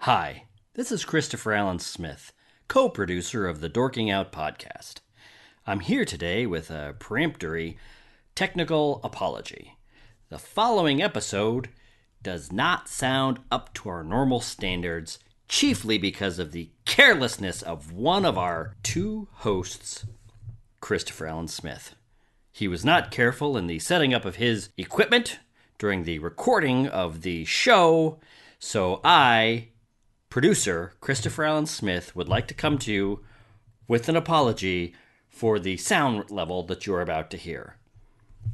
Hi, this is Christopher Allen Smith, co-producer of the Dorking Out podcast. I'm here today with a peremptory technical apology. The following episode does not sound up to our normal standards, chiefly because of the carelessness of one of our two hosts, Christopher Allen Smith. He was not careful in the setting up of his equipment during the recording of the show, so I, producer Christopher Allen Smith, would like to come to you with an apology for the sound level that you're about to hear.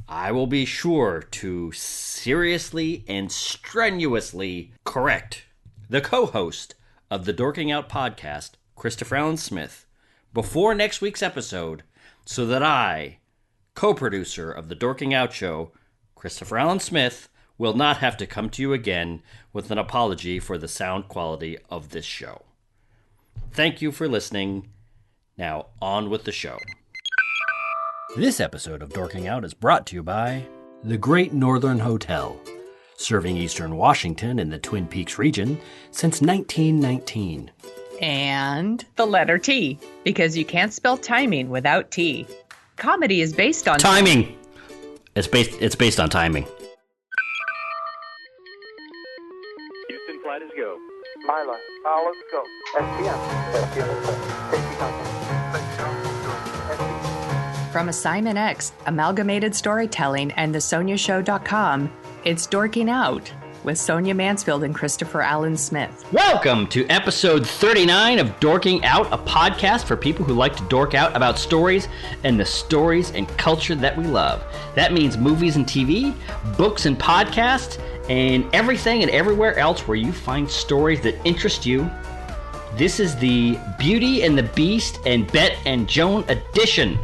I will be sure to seriously and strenuously correct the co-host of the Dorking Out podcast, Christopher Allen Smith, before next week's episode, so that I, co-producer of the Dorking Out show, Christopher Allen Smith, will not have to come to you again with an apology for the sound quality of this show. Thank you for listening. Now, on with the show. This episode of Dorking Out is brought to you by the Great Northern Hotel, serving Eastern Washington and the Twin Peaks region since 1919. And the letter T, because you can't spell timing without T. Comedy is based on timing. It's based on timing. Houston, flight is go. Mila, let's go. SPM. Safety contact. From Assignment X, Amalgamated Storytelling, and thesoniashow.com, it's Dorking Out with Sonia Mansfield and Christopher Allen Smith. Welcome to episode 39 of Dorking Out, a podcast for people who like to dork out about stories and the stories and culture that we love. That means movies and TV, books and podcasts, and everything and everywhere else where you find stories that interest you. This is the Beauty and the Beast and Bette and Joan edition.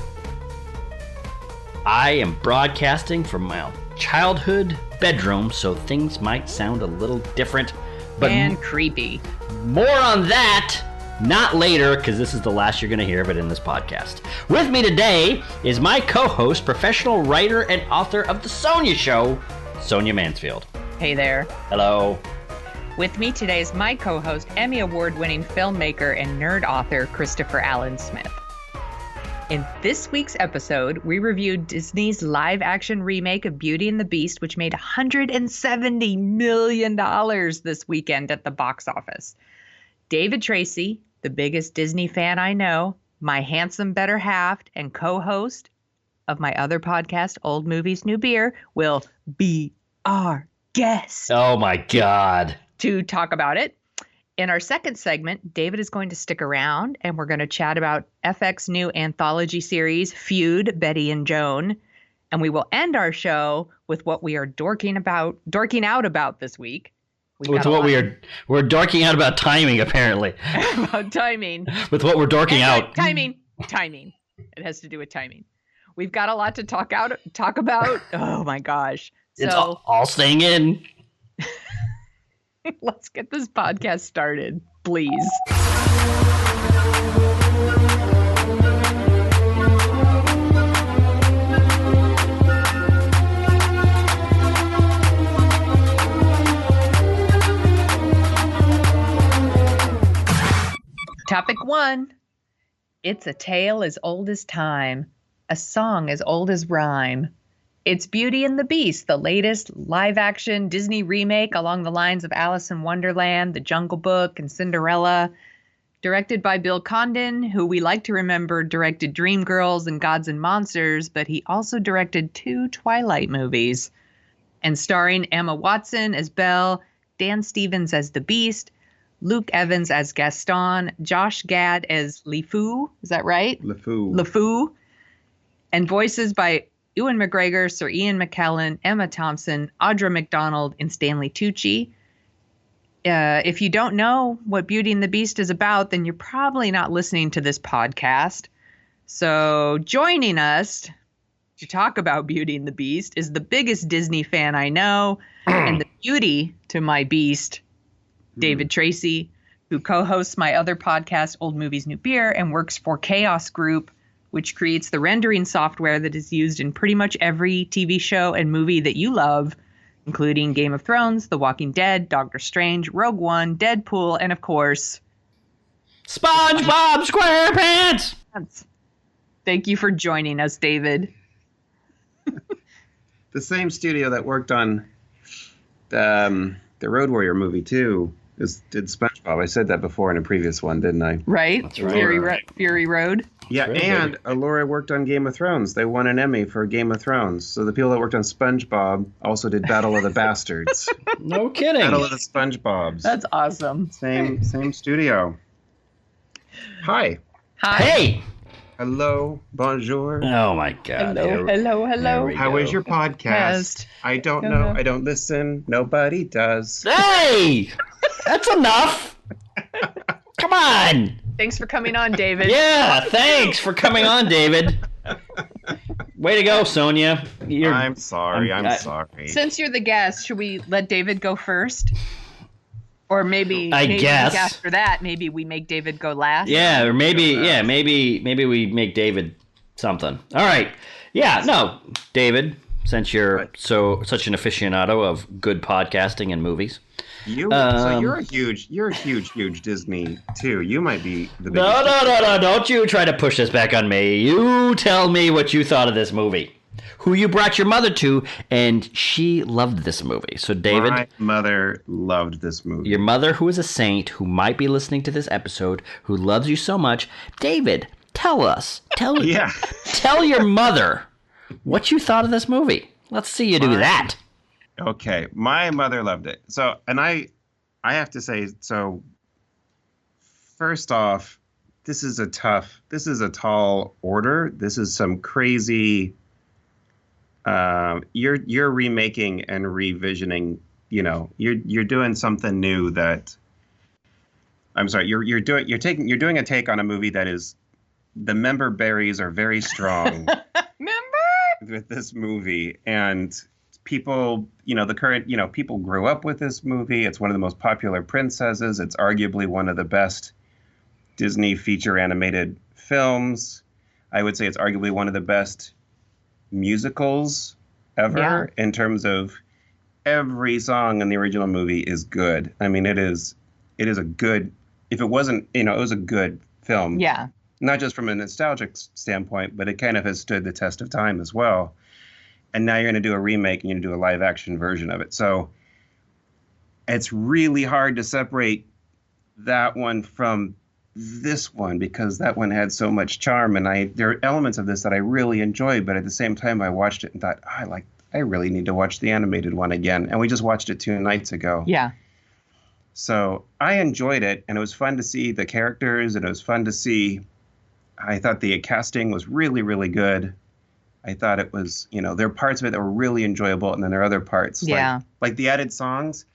I am broadcasting from my childhood bedroom, so things might sound a little different. But and creepy. More on that, not later, because this is the last you're going to hear of it in this podcast. With me today is my co-host, professional writer and author of The Sonia Show, Sonia Mansfield. Hey there. Hello. With me today is my co-host, Emmy Award-winning filmmaker and nerd author, Christopher Allen Smith. In this week's episode, we reviewed Disney's live-action remake of Beauty and the Beast, which made $170 million this weekend at the box office. David Tracy, the biggest Disney fan I know, my handsome better half and co-host of my other podcast, Old Movies, New Beer, will be our guest. Oh, my God. To talk about it. In our second segment, David is going to stick around, and we're going to chat about FX's new anthology series, Feud, Bette and Joan. And we will end our show with what we are dorking out about this week. We're dorking out about timing, apparently. About timing. With what we're dorking out. Timing. It has to do with timing. We've got a lot to talk about. Oh my gosh. It's all staying in. Let's get this podcast started, please. Topic 1. It's a tale as old as time, a song as old as rhyme. It's Beauty and the Beast, the latest live-action Disney remake along the lines of Alice in Wonderland, The Jungle Book, and Cinderella. Directed by Bill Condon, who we like to remember directed Dreamgirls and Gods and Monsters, but he also directed 2 Twilight movies. And starring Emma Watson as Belle, Dan Stevens as the Beast, Luke Evans as Gaston, Josh Gad as LeFou. Is that right? LeFou. And voices by Ewan McGregor, Sir Ian McKellen, Emma Thompson, Audra McDonald, and Stanley Tucci. If you don't know what Beauty and the Beast is about, then you're probably not listening to this podcast. So joining us to talk about Beauty and the Beast is the biggest Disney fan I know, and the beauty to my beast, David Tracy, who co-hosts my other podcast, Old Movies, New Beer, and works for Chaos Group, which creates the rendering software that is used in pretty much every TV show and movie that you love. including Game of Thrones, The Walking Dead, Doctor Strange, Rogue One, Deadpool, and of course, SpongeBob SquarePants! Thank you for joining us, David. The same studio that worked on the Road Warrior movie, too, did SpongeBob. I said that before in a previous one, didn't I? Right? That's right. Fury Road. Yeah, Right, and Laura worked on Game of Thrones. They won an Emmy for Game of Thrones. So the people that worked on SpongeBob also did Battle of the Bastards. No kidding. Battle of the SpongeBobs. That's awesome. Same studio. Hi. Hi. Hey! Hello. Bonjour. Oh, my God. Hello. we How go. is your podcast? I don't know. I don't listen. Nobody does. Hey! That's enough! Come on! Thanks for coming on, David. Yeah, thanks for coming on, David. Way to go, Sonia. I'm sorry. I'm sorry. Since you're the guest, should we let David go first? Or maybe guess. after that, maybe we make David go last. Yeah, or maybe we make David something. All right. Yeah, no, David, since you're such an aficionado of good podcasting and movies. So you're a huge Disney too. You might be the biggest. No, don't you try to push this back on me. You tell me what you thought of this movie. Who you brought your mother to, and she loved this movie. So, David. My mother loved this movie. Your mother, who is a saint, who might be listening to this episode, who loves you so much. David, tell us. Tell your mother what you thought of this movie. Let's see you do that. Okay, my mother loved it. So, and I have to say, so first off, this is a tall order. This is some crazy. You're remaking and revisioning. You know, you're doing something new that. I'm sorry. You're doing a take on a movie that is, the member berries are very strong. With this movie, and people, people grew up with this movie. It's one of the most popular princesses. It's arguably one of the best Disney feature animated films. I would say it's arguably one of the best musicals ever in terms of every song in the original movie is good. I mean, it is a good, if it wasn't, it was a good film. Yeah. Not just from a nostalgic standpoint, but it kind of has stood the test of time as well. And now you're going to do a remake and you're going to do a live action version of it. So it's really hard to separate that one from this one because that one had so much charm. And there are elements of this that I really enjoyed, but at the same time I watched it and thought, I really need to watch the animated one again. And we just watched it 2 nights ago. Yeah. So I enjoyed it, and it was fun to see the characters, and it was fun to see. I thought the casting was really, really good. I thought it was, there are parts of it that were really enjoyable, and then there are other parts. Yeah. Like the added songs,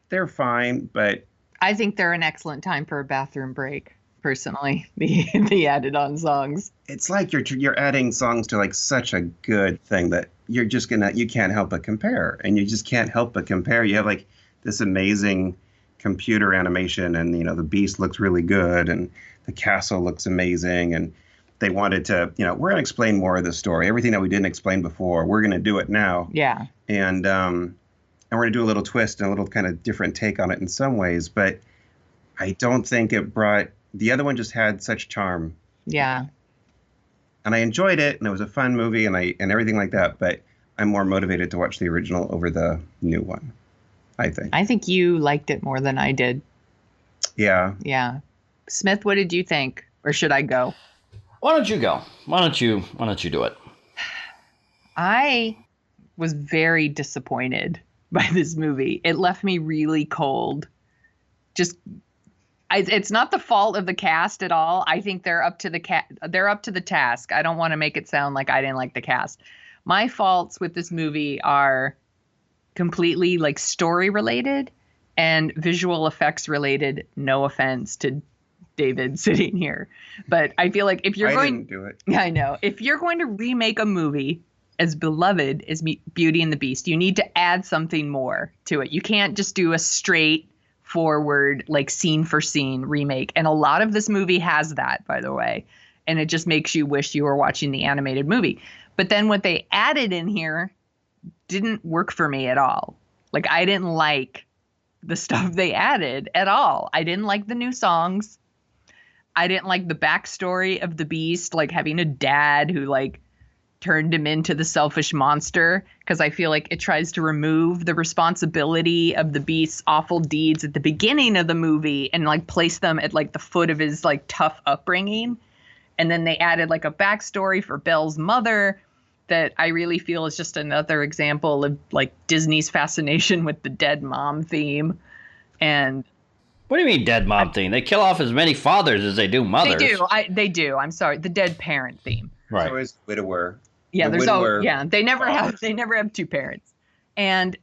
they're fine, but I think they're an excellent time for a bathroom break, personally, the added on songs. It's like you're adding songs to like such a good thing that you can't help but compare. And you just can't help but compare. You have like this amazing computer animation, and the beast looks really good, and the castle looks amazing, and they wanted to, we're going to explain more of the story. Everything that we didn't explain before, we're going to do it now. Yeah. And we're going to do a little twist and a little kind of different take on it in some ways, but I don't think it brought, the other one just had such charm. Yeah. And I enjoyed it, and it was a fun movie, and everything like that, but I'm more motivated to watch the original over the new one, I think. I think you liked it more than I did. Yeah. Yeah. Smith, what did you think? Or should I go? Why don't you go? Why don't you do it? I was very disappointed by this movie. It left me really cold. It's not the fault of the cast at all. I think they're up to the task. I don't want to make it sound like I didn't like the cast. My faults with this movie are completely like story related and visual effects related. No offense to David sitting here, but I feel like if you're didn't do it. I know. If you're going to remake a movie as beloved as Beauty and the Beast, you need to add something more to it. You can't just do a straight forward, like scene for scene remake. And a lot of this movie has that, by the way. And it just makes you wish you were watching the animated movie. But then what they added in here didn't work for me at all. Like, I didn't like the stuff they added at all. I didn't like the new songs. I didn't like the backstory of the Beast, like having a dad who like turned him into the selfish monster, because I feel like it tries to remove the responsibility of the Beast's awful deeds at the beginning of the movie and like place them at like the foot of his like tough upbringing. And then they added like a backstory for Belle's mother that I really feel is just another example of like Disney's fascination with the dead mom theme. And what do you mean dead mom theme? They kill off as many fathers as they do mothers. They do. I'm sorry. The dead parent theme. Right. There's always widower. Yeah, they never have two parents. And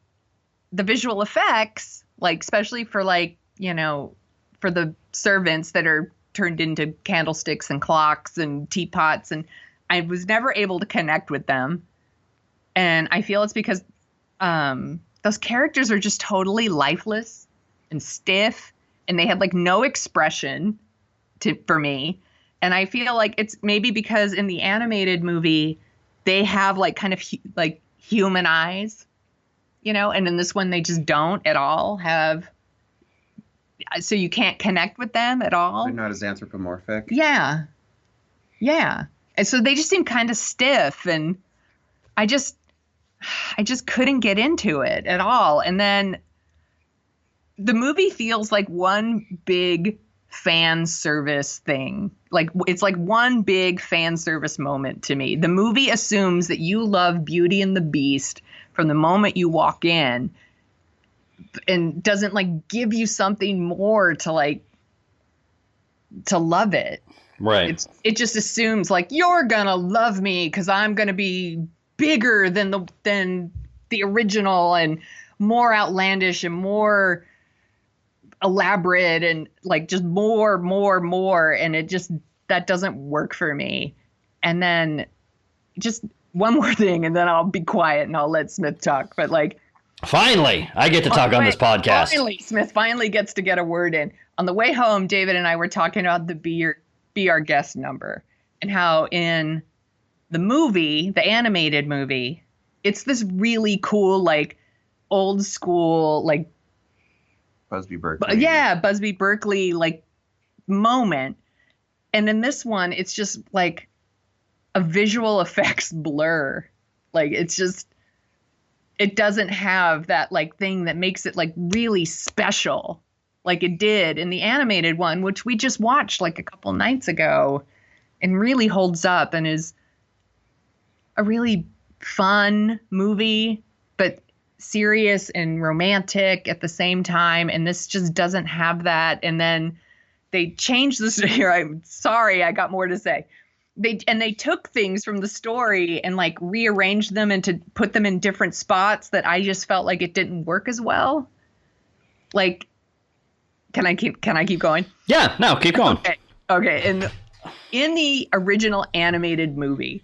the visual effects, like especially for like, you know, for the servants that are turned into candlesticks and clocks and teapots, and I was never able to connect with them. And I feel it's because those characters are just totally lifeless and stiff, and they had like no expression for me. And I feel like it's maybe because in the animated movie, they have like kind of like human eyes, you know, and in this one, they just don't at all have. So you can't connect with them at all. They're not as anthropomorphic. Yeah. Yeah. And so they just seem kind of stiff, and I just couldn't get into it at all. And then the movie feels like one big fan service thing. Like it's like one big fan service moment to me. The movie assumes that you love Beauty and the Beast from the moment you walk in, and doesn't like give you something more to like to love it. Right. It just assumes like you're gonna love me because I'm gonna be bigger than the original and more outlandish and more elaborate and like just more. And it just, that doesn't work for me. And then just one more thing, and then I'll be quiet and I'll let Smith talk. But like, finally, I get to talk on this podcast. Finally, Smith finally gets to get a word in. On the way home, David and I were talking about the Be Our Guest number, and how in the movie, the animated movie, it's this really cool, like old school, like Busby Berkeley. Yeah, Busby Berkeley, like moment. And in this one, it's just like a visual effects blur. Like it's just, it doesn't have that like thing that makes it like really special like it did in the animated one, which we just watched like a couple nights ago, and really holds up and is a really fun movie, but serious and romantic at the same time. And this just doesn't have that. And then they changed this here. I'm sorry, I got more to say. They took things from the story and like rearranged them and to put them in different spots that I just felt like it didn't work as well. Like, can I keep going? Yeah, no, keep going. Okay. In the original animated movie,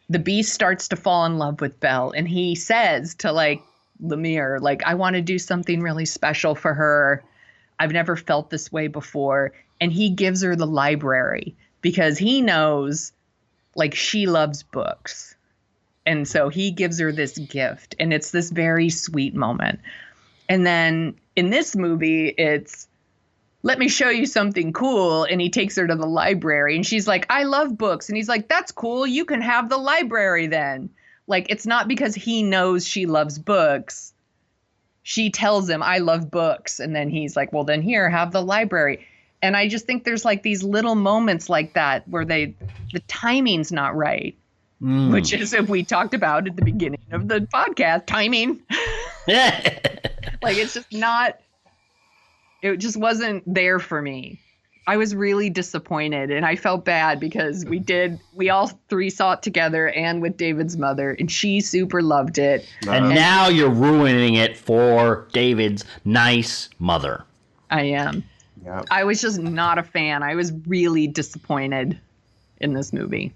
the Beast starts to fall in love with Belle, and he says to like Lemire, like, I want to do something really special for her. I've never felt this way before. And he gives her the library because he knows like she loves books. And so he gives her this gift, and it's this very sweet moment. And then in this movie, it's, let me show you something cool. And he takes her to the library, and she's like, I love books. And he's like, that's cool. You can have the library then. Like, it's not because he knows she loves books. She tells him, I love books. And then he's like, well, then here, have the library. And I just think there's like these little moments like that where the timing's not right, which is what we talked about at the beginning of the podcast, timing. Like, it's just not, it just wasn't there for me. I was really disappointed, and I felt bad because we all three saw it together and with David's mother, and she super loved it. And now you're ruining it for David's nice mother. I am. Yep. I was just not a fan. I was really disappointed in this movie.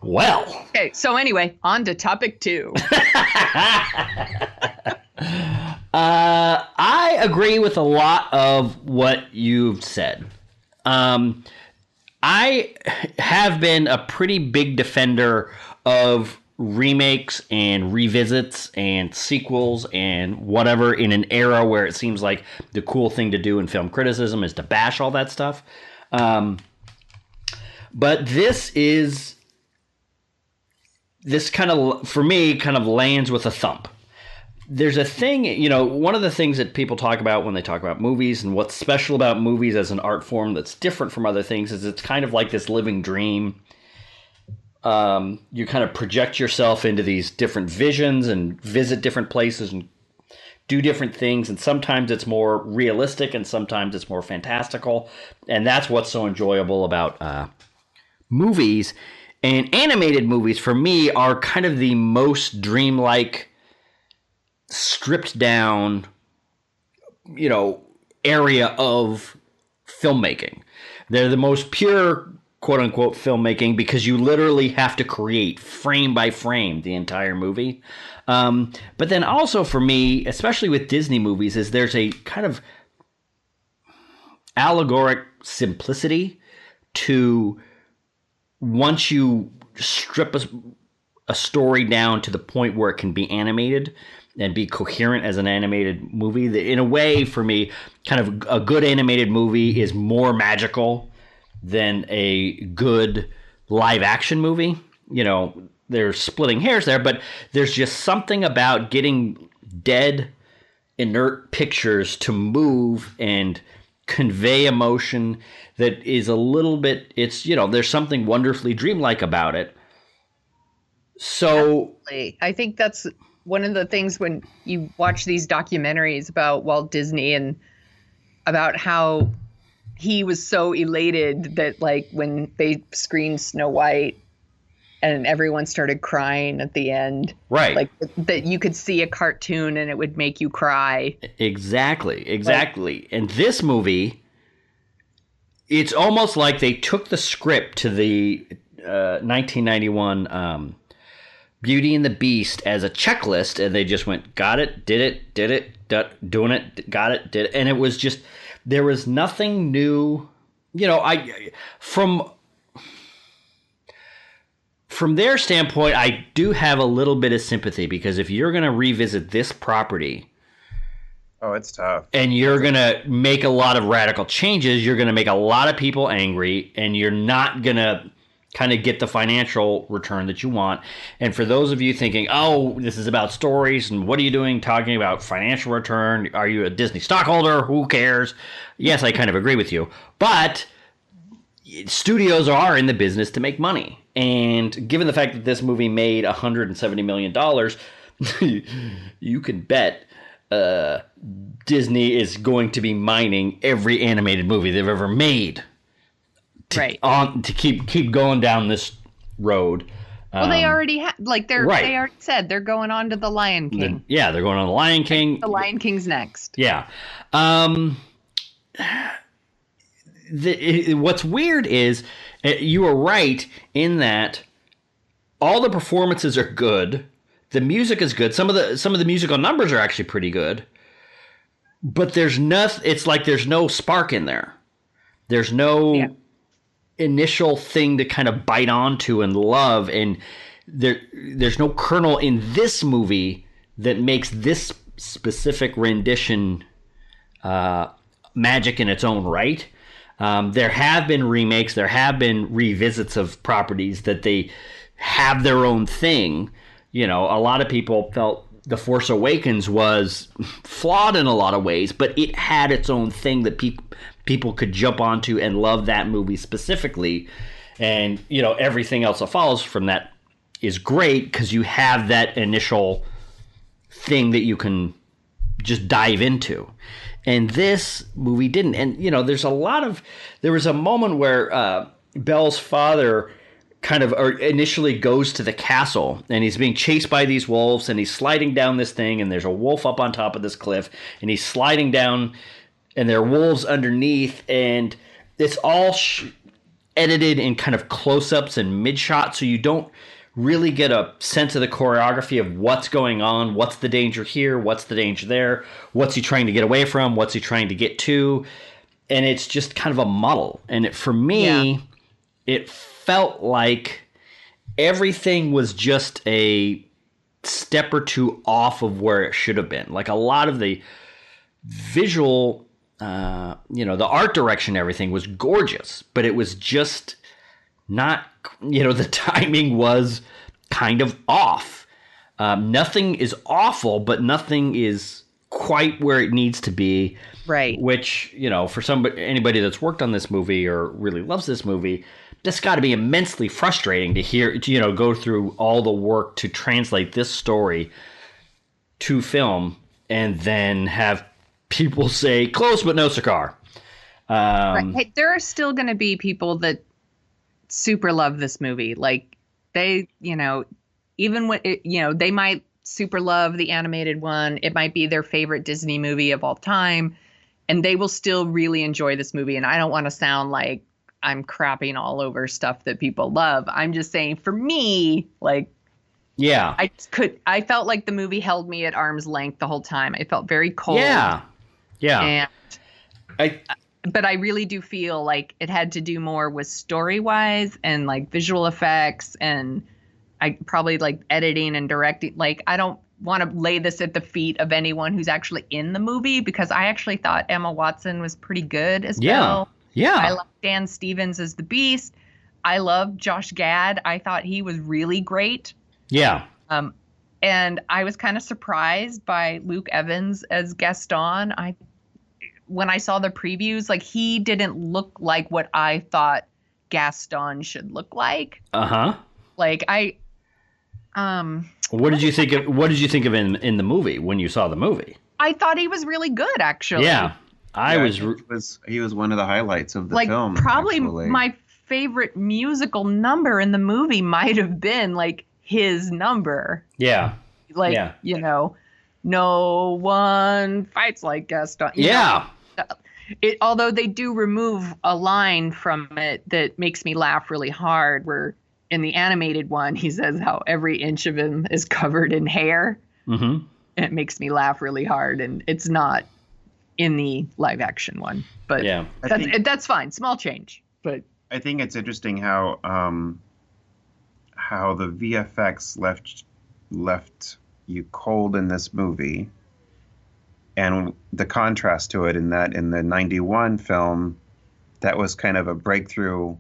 Well. Okay, so anyway, on to topic 2. I agree with a lot of what you've said. I have been a pretty big defender of remakes and revisits and sequels and whatever in an era where it seems like the cool thing to do in film criticism is to bash all that stuff. But this kind of, for me, kind of lands with a thump. There's a thing, one of the things that people talk about when they talk about movies and what's special about movies as an art form that's different from other things is it's kind of like this living dream. You kind of project yourself into these different visions and visit different places and do different things. And sometimes it's more realistic and sometimes it's more fantastical. And that's what's so enjoyable about movies. And animated movies, for me, are kind of the most dreamlike, stripped down, area of filmmaking. They're the most pure, quote unquote, filmmaking because you literally have to create frame by frame the entire movie. But then also for me, especially with Disney movies, is there's a kind of allegoric simplicity to once you strip a story down to the point where it can be animated and be coherent as an animated movie. In a way, for me, kind of a good animated movie is more magical than a good live action movie. They're splitting hairs there, but there's just something about getting dead, inert pictures to move and convey emotion that is a little bit, there's something wonderfully dreamlike about it. So absolutely. I think that's one of the things when you watch these documentaries about Walt Disney and about how he was so elated that like when they screened Snow White and everyone started crying at the end. Right. Like that you could see a cartoon and it would make you cry. Exactly. And this movie, it's almost like they took the script to the 1991 Beauty and the Beast as a checklist, and they just went, got it, did it, doing it, got it, did it. And it was just, there was nothing new. From their standpoint, I do have a little bit of sympathy because if you're going to revisit this property, oh, it's tough. And you're going to make a lot of radical changes. You're going to make a lot of people angry, and you're not going to kind of get the financial return that you want. And for those of you thinking, oh, this is about stories, and what are you doing talking about financial return? Are you a Disney stockholder? Who cares? Yes, I kind of agree with you. But studios are in the business to make money. And given the fact that this movie made $170 million, you can bet Disney is going to be mining every animated movie they've ever made to keep going down this road. Well, they already had, they already said they're going on to The Lion King. They're going on The Lion King. The Lion King's next. Yeah. What's weird is you were right in that all the performances are good. The music is good. Some of the musical numbers are actually pretty good. But there's nothing. It's like there's no spark in there. There's no initial thing to kind of bite onto and love, and there's no kernel in this movie that makes this specific rendition magic in its own right. There have been remakes, there have been revisits of properties that they have their own thing. A lot of people felt The Force Awakens was flawed in a lot of ways, but it had its own thing that people could jump onto and love that movie specifically. And, everything else that follows from that is great because you have that initial thing that you can just dive into. And this movie didn't. And, there was a moment where Belle's father kind of initially goes to the castle, and he's being chased by these wolves, and he's sliding down this thing, and there's a wolf up on top of this cliff, and he's sliding down, and there are wolves underneath, and it's all edited in kind of close-ups and mid-shots, so you don't really get a sense of the choreography of what's going on, what's the danger here, what's the danger there, what's he trying to get away from, what's he trying to get to, and it's just kind of a muddle. And for me, it felt like everything was just a step or two off of where it should have been. Like a lot of the visual, the art direction, everything was gorgeous, but it was just not, the timing was kind of off. Nothing is awful, but nothing is quite where it needs to be. Right. Which, for anybody that's worked on this movie or really loves this movie, that's got to be immensely frustrating to hear, go through all the work to translate this story to film and then have people say close but no cigar. Right. Hey, there are still going to be people that super love this movie. Like they, even when they might super love the animated one. It might be their favorite Disney movie of all time, and they will still really enjoy this movie. And I don't want to sound like I'm crapping all over stuff that people love. I'm just saying, for me, like, yeah, I felt like the movie held me at arm's length the whole time. I felt very cold. Yeah. But I really do feel like it had to do more with story-wise and like visual effects, and I probably like editing and directing. Like, I don't want to lay this at the feet of anyone who's actually in the movie, because I actually thought Emma Watson was pretty good as Belle. Yeah. I love Dan Stevens as the Beast. I love Josh Gad. I thought he was really great. Yeah. And I was kind of surprised by Luke Evans as Gaston. When I saw the previews, like, he didn't look like what I thought Gaston should look like. Like, what did you think of him in the movie when you saw the movie? I thought he was really good, actually. Yeah. He was one of the highlights of the film. Probably actually. My favorite musical number in the movie might have been like his number. Yeah. Like, no one fights like Gaston. Although they do remove a line from it that makes me laugh really hard, where in the animated one, he says how every inch of him is covered in hair. Mm-hmm. And it makes me laugh really hard. And it's not in the live action one, but that's fine. Small change, but I think it's interesting how the VFX left you cold in this movie, and the contrast to it in the 91 film, that was kind of a breakthrough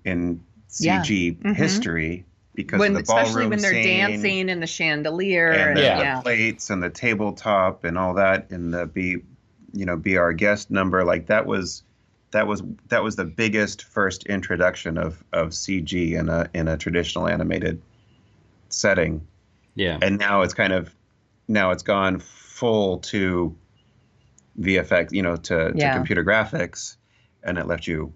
in CG history, because of the ballroom especially when they're scene dancing in the chandelier and the plates and the tabletop and all that, and the be our guest number. Like, that was the biggest first introduction of CG in a traditional animated setting. Yeah. And now it's gone full to VFX, to computer graphics, and it left you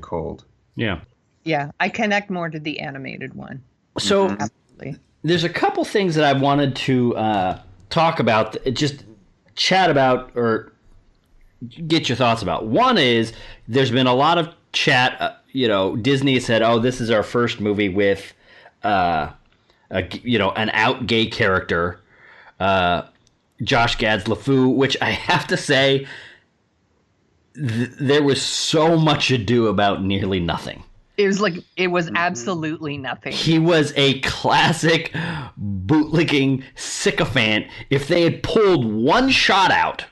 cold. Yeah. Yeah, I connect more to the animated one. So Absolutely. There's a couple things that I wanted to talk about, just chat about or get your thoughts about. One is, there's been a lot of chat. Disney said, "Oh, this is our first movie with an out gay character, Josh Gad's LeFou," which I have to say, there was so much ado about nearly nothing. It was absolutely nothing. He was a classic bootlicking sycophant. If they had pulled one shot out,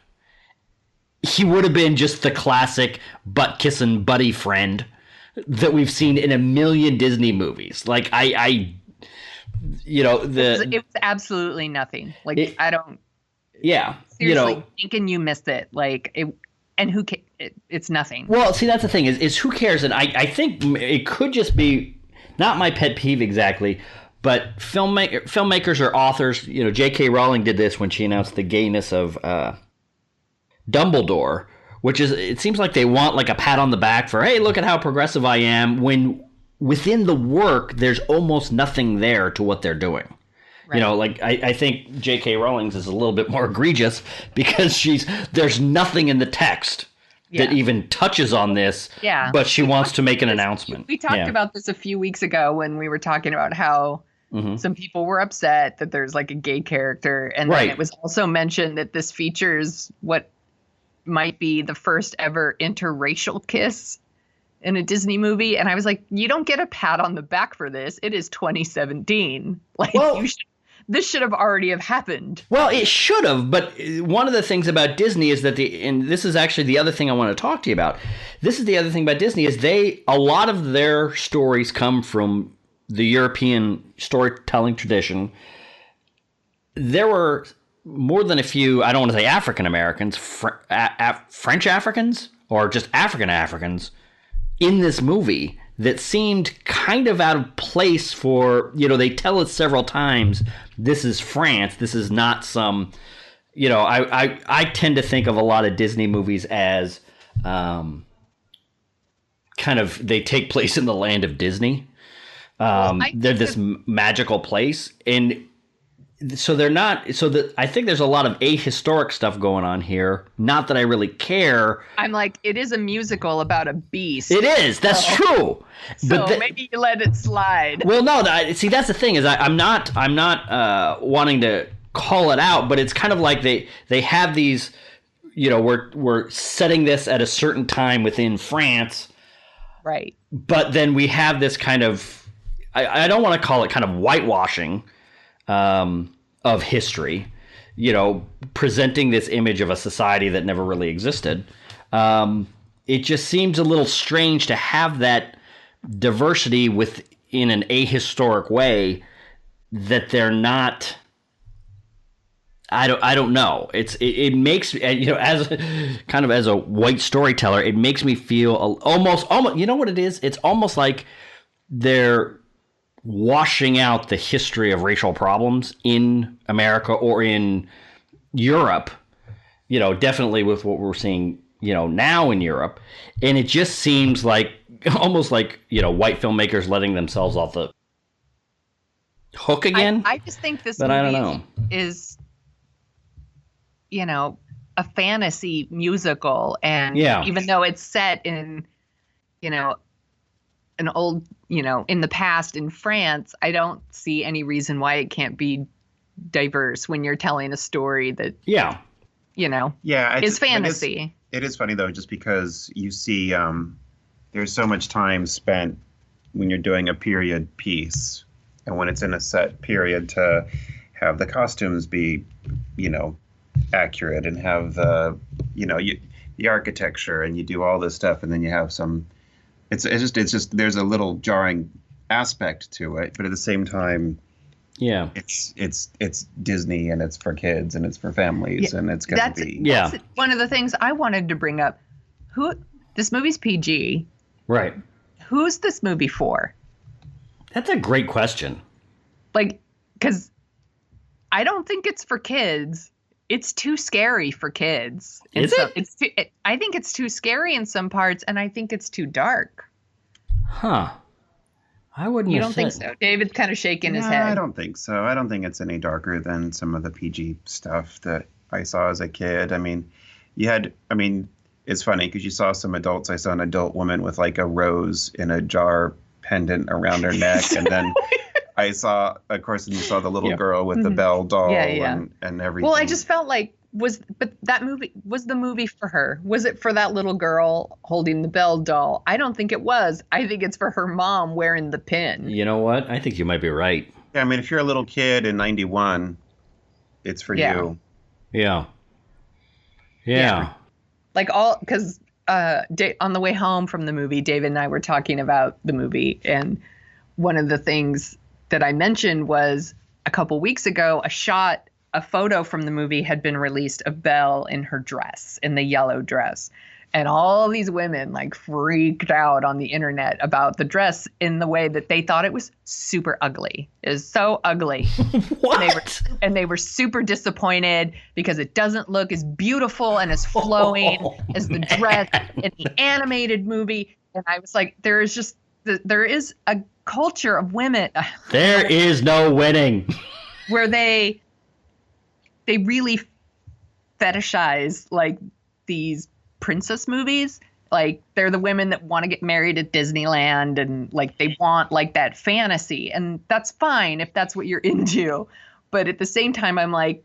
he would have been just the classic butt-kissing buddy friend that we've seen in a million Disney movies. Like, it was absolutely nothing. Like, I don't. Yeah. Seriously, thinking you missed it. Like, it. And who cares? It's nothing. Well, see, that's the thing is who cares? And I think it could just be not my pet peeve exactly, but filmmakers or authors. J.K. Rowling did this when she announced the gayness of Dumbledore, which is, it seems like they want like a pat on the back for, hey, look at how progressive I am, when within the work there's almost nothing there to what they're doing. Right. I think J.K. Rowling's is a little bit more egregious, because there's nothing in the text that even touches on this, but she wants to make an announcement. We talked about this a few weeks ago when we were talking about how some people were upset that there's like a gay character. And then it was also mentioned that this features what might be the first ever interracial kiss in a Disney movie. And I was like, you don't get a pat on the back for this. It is 2017. Like, Well, this should have already have happened. Well, it should have, but one of the things about Disney is that and this is actually the other thing I want to talk to you about. This is the other thing about Disney is a lot of their stories come from the European storytelling tradition. There were more than a few, I don't want to say African Americans, French Africans, or just African Africans in this movie that seemed kind of out of place for, they tell us several times, this is France, this is not some, I tend to think of a lot of Disney movies as kind of, they take place in the land of Disney. They're this magical place. And so they're not, I think there's a lot of ahistoric stuff going on here. Not that I really care. I'm like, it is a musical about a beast. It is. That's true. So maybe you let it slide. Well, no. See, that's the thing is I'm not wanting to call it out, but it's kind of like they have these. We're setting this at a certain time within France, right? But then we have this kind of. I don't want to call it kind of whitewashing. Of history, presenting this image of a society that never really existed. It just seems a little strange to have that diversity within an ahistoric way that they're not. I don't know. It makes as as a white storyteller, it makes me feel almost. You know what it is? It's almost like they're washing out the history of racial problems in America or in Europe, definitely with what we're seeing, now in Europe. And it just seems like almost like, white filmmakers letting themselves off the hook again. I just think this movie I don't know. Is, a fantasy musical. And even though it's set in, an old, in the past in France, I don't see any reason why it can't be diverse when you're telling a story that, is fantasy. It is funny, though, just because you see there's so much time spent when you're doing a period piece and when it's in a set period to have the costumes be, accurate and have the, the architecture, and you do all this stuff, and then you have some. It's just there's a little jarring aspect to it, but at the same time, it's Disney and it's for kids and it's for families and it's gonna be That's one of the things I wanted to bring up. This movie's PG, right? Who's this movie for? That's a great question. Like, because I don't think it's for kids. It's too scary for kids. Is it? I think it's too scary in some parts, and I think it's too dark. Huh. I wouldn't. You don't think so? David's kind of shaking his head. I don't think so. I don't think it's any darker than some of the PG stuff that I saw as a kid. I mean, it's funny because you saw some adults. I saw an adult woman with like a rose in a jar pendant around her neck, and then I saw, of course, and you saw the little girl with the Belle doll and everything. Well, I just felt like that movie was the movie for her. Was it for that little girl holding the Belle doll? I don't think it was. I think it's for her mom wearing the pin. You know what? I think you might be right. Yeah, I mean, if you're a little kid in '91, it's for you. Yeah. Like because on the way home from the movie, David and I were talking about the movie, and one of the things that I mentioned was a couple weeks ago, a photo from the movie had been released of Belle in her dress, in the yellow dress. And all these women like freaked out on the internet about the dress in the way that they thought it was super ugly. It was so ugly. What? And they were super disappointed because it doesn't look as beautiful and as flowing as the dress in the animated movie. And I was like, there is a culture of women. There is no winning. Where they really fetishize like these princess movies. Like they're the women that want to get married at Disneyland and like they want like that fantasy, and that's fine if that's what you're into. But at the same time, I'm like,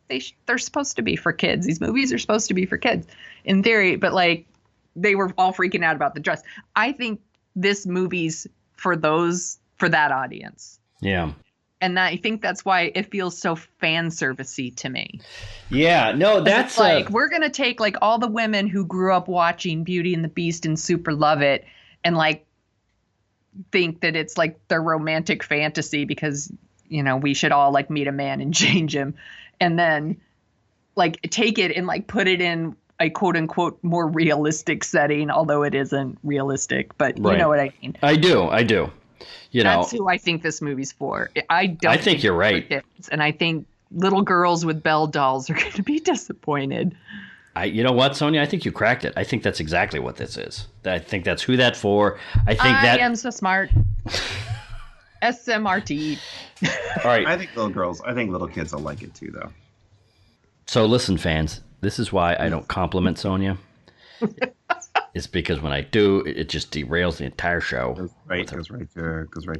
they're supposed to be for kids. These movies are supposed to be for kids in theory, but like they were all freaking out about the dress. I think this movie's for that audience. Yeah. And I think that's why it feels so fan servicey to me. Yeah, no, that's like we're gonna take like all the women who grew up watching Beauty and the Beast and super love it, and like think that it's like their romantic fantasy because we should all like meet a man and change him, and then like take it and like put it in a quote unquote more realistic setting, although it isn't realistic. But you know what I mean. I do. That's who I think this movie's for. I think you're right. Kids, and I think little girls with Belle dolls are going to be disappointed. You know what, Sonia? I think you cracked it. I think that's exactly what this is. I think that's who that's for. I am so smart. SMRT. All right. I think little kids will like it too, though. So listen, fans, this is why I don't compliment Sonia. It's because when I do, it just derails the entire show. Goes right to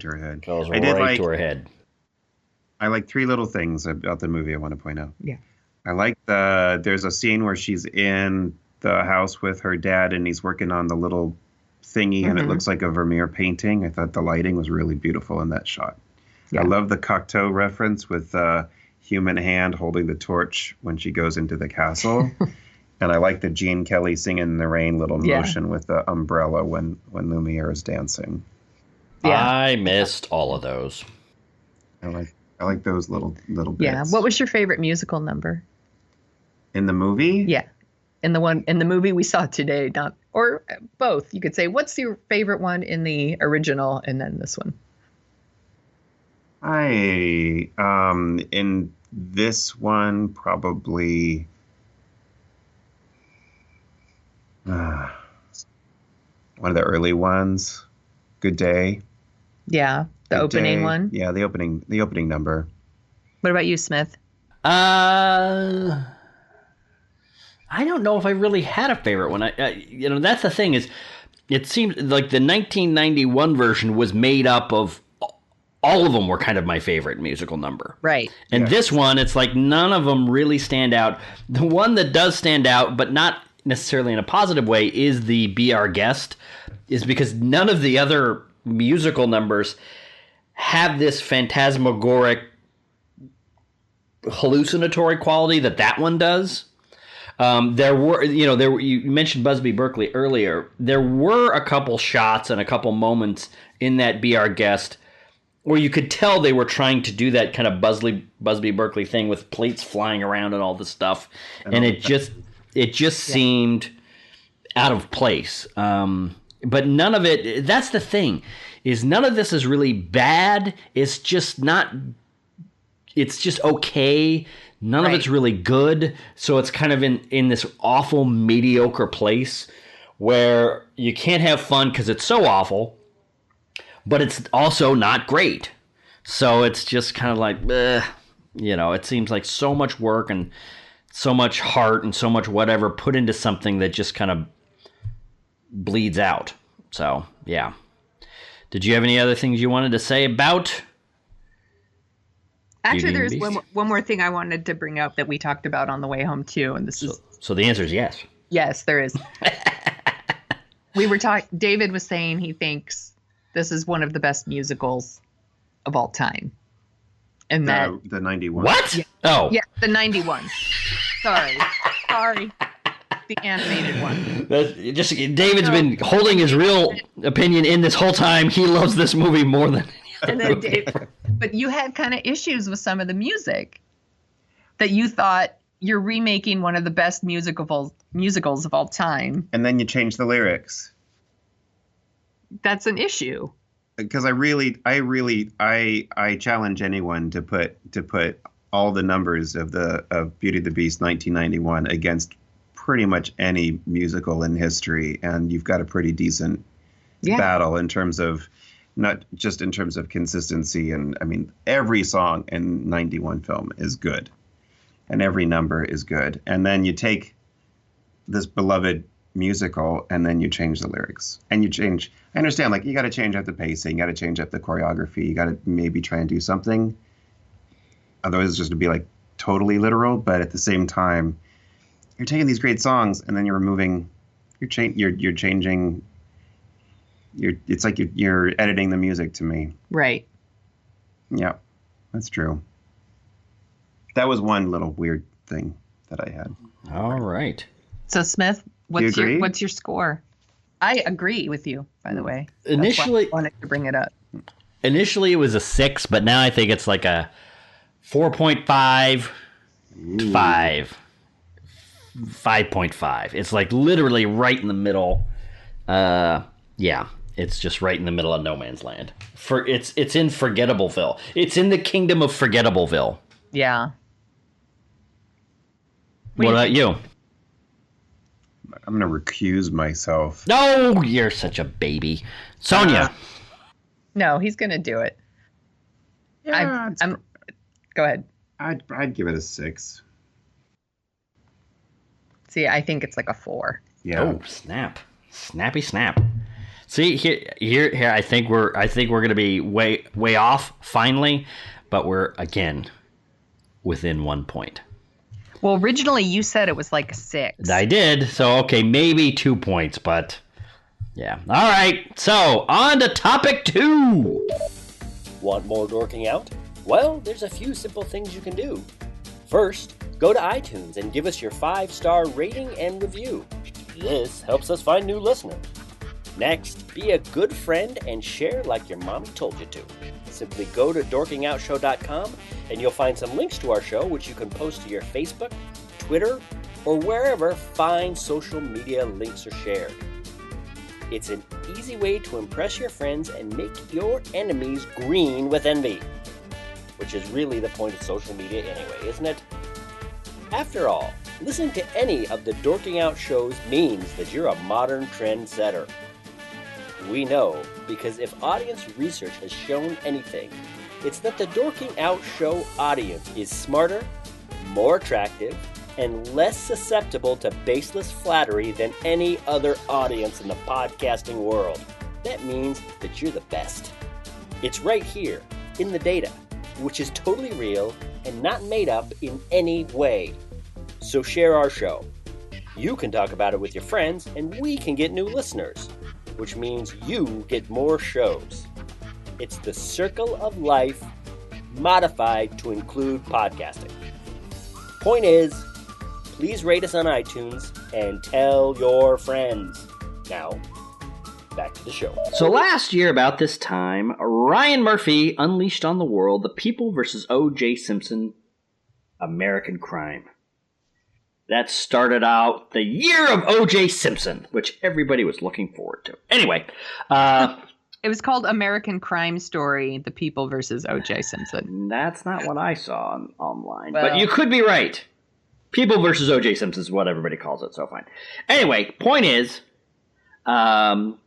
her head. Goes right to her head. I like three little things about the movie I want to point out. Yeah. I like there's a scene where she's in the house with her dad and he's working on the little thingy and it looks like a Vermeer painting. I thought the lighting was really beautiful in that shot. Yeah. I love the Cocteau reference with human hand holding the torch when she goes into the castle. And I like the Gene Kelly singing in the rain little motion with the umbrella when Lumiere is dancing. Yeah. I missed all of those. I like those little bits. Yeah. What was your favorite musical number? In the movie? Yeah. In the movie we saw today, or both. You could say, what's your favorite one in the original and then this one? In this one, probably one of the early ones. Good Day. Yeah, the opening one. Yeah, the opening number. What about you, Smith? I don't know if I really had a favorite one. That's the thing is, it seems like the 1991 version was made up of all of them were kind of my favorite musical number. Right. And this one, it's like none of them really stand out. The one that does stand out, but not necessarily in a positive way, is the Be Our Guest, is because none of the other musical numbers have this phantasmagoric hallucinatory quality that one does. You mentioned Busby Berkeley earlier. There were a couple shots and a couple moments in that Be Our Guest where you could tell they were trying to do that kind of Busby Berkeley thing with plates flying around and all this stuff, and it just seemed out of place. But none of it. That's the thing, is none of this is really bad. It's just not. It's just okay. None of it's really good. So it's kind of in this awful, mediocre place where you can't have fun because it's so awful, but it's also not great. So it's just kind of like, it seems like so much work and so much heart and so much whatever put into something that just kind of bleeds out. So, yeah. Did you have any other things you wanted to say about... Actually, there's one more thing I wanted to bring up that we talked about on the way home, too. And so the answer is yes. Yes, there is. David was saying he thinks this is one of the best musicals of all time. And the 91. What? Yeah, oh. Yeah, the 91. Sorry. The animated one. David's been holding his real opinion in this whole time. He loves this movie more than any other movie. But you had kind of issues with some of the music that you thought you're remaking one of the best musicals of all time. And then you change the lyrics. That's an issue. Because I challenge anyone to put all the numbers of Beauty and the Beast 1991 against pretty much any musical in history, and you've got a pretty decent battle in terms of not just in terms of consistency. And I mean, every song in 91 film is good and every number is good. And then you take this beloved musical and then you change the lyrics and I understand, like, you got to change up the pacing, you got to change up the choreography, you got to maybe try and do something. Otherwise it's just to be like totally literal. But at the same time, you're taking these great songs and then you're removing You're changing. It's like you're editing the music to me. Right. Yeah, that's true. That was one little weird thing that I had. All right. So Smith, Do you agree? what's your score? I agree with you, by the way. Initially, That's why I wanted to bring it up. Initially, it was a 6, but now I think it's like a 4.5 to 5. 5.5. It's like literally right in the middle. Yeah, it's just right in the middle of no man's land. It's in Forgettableville. It's in the kingdom of Forgettableville. Yeah. What about you? I'm gonna recuse myself. No, you're such a baby, Sonia. No, he's gonna do it. Yeah, Go ahead. I'd give it a 6. See, I think it's like a 4. Yeah. Oh, snappy snap. See here. I think we're gonna be way off finally, but we're again within 1 point. Well, originally you said it was like a 6. I did. So okay, maybe 2 points, but yeah. All right. So on to topic 2. Want more dorking out? Well, there's a few simple things you can do. First, go to iTunes and give us your 5-star rating and review. This helps us find new listeners. Next, be a good friend and share like your mommy told you to. Simply go to dorkingoutshow.com and you'll find some links to our show, which you can post to your Facebook, Twitter, or wherever fine social media links are shared. It's an easy way to impress your friends and make your enemies green with envy. Which is really the point of social media anyway, isn't it? After all, listening to any of the Dorking Out shows means that you're a modern trendsetter. We know, because if audience research has shown anything, it's that the Dorking Out show audience is smarter, more attractive, and less susceptible to baseless flattery than any other audience in the podcasting world. That means that you're the best. It's right here, in the data, which is totally real and not made up in any way. So share our show. You can talk about it with your friends, and we can get new listeners, which means you get more shows. It's the circle of life modified to include podcasting. Point is, please rate us on iTunes and tell your friends. Now, back to the show. So last year about this time, Ryan Murphy unleashed on the world The People vs. O.J. Simpson, American Crime. That started out the year of O.J. Simpson, which everybody was looking forward to. Anyway, It was called American Crime Story, The People versus O.J. Simpson. That's not what I saw online. Well, but you could be right. People versus O.J. Simpson is what everybody calls it, so fine. Anyway, point is, Ryan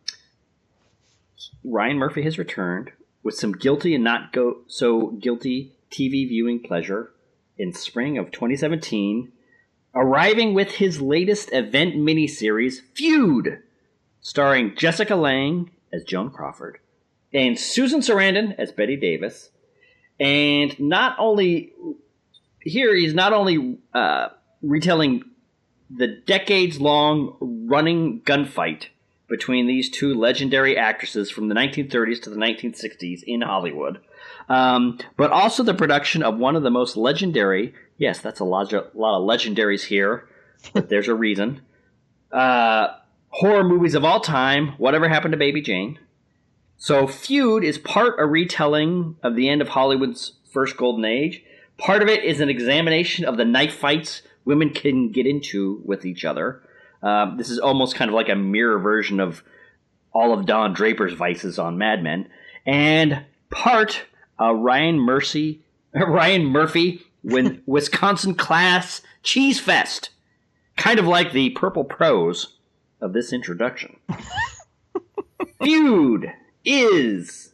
Murphy has returned with some guilty and not so guilty TV viewing pleasure in spring of 2017, arriving with his latest event miniseries, Feud, starring Jessica Lange as Joan Crawford and Susan Sarandon as Bette Davis. And he's not only retelling the decades-long running gunfight between these two legendary actresses from the 1930s to the 1960s in Hollywood, but also the production of one of the most legendary, yes, that's a lot of legendaries here, but there's a reason, horror movies of all time, Whatever Happened to Baby Jane. So Feud is part a retelling of the end of Hollywood's first golden age. Part of it is an examination of the knife fights women can get into with each other. This is almost kind of like a mirror version of all of Don Draper's vices on Mad Men. And part Ryan Murphy when Wisconsin class cheese fest. Kind of like the purple prose of this introduction. Feud is...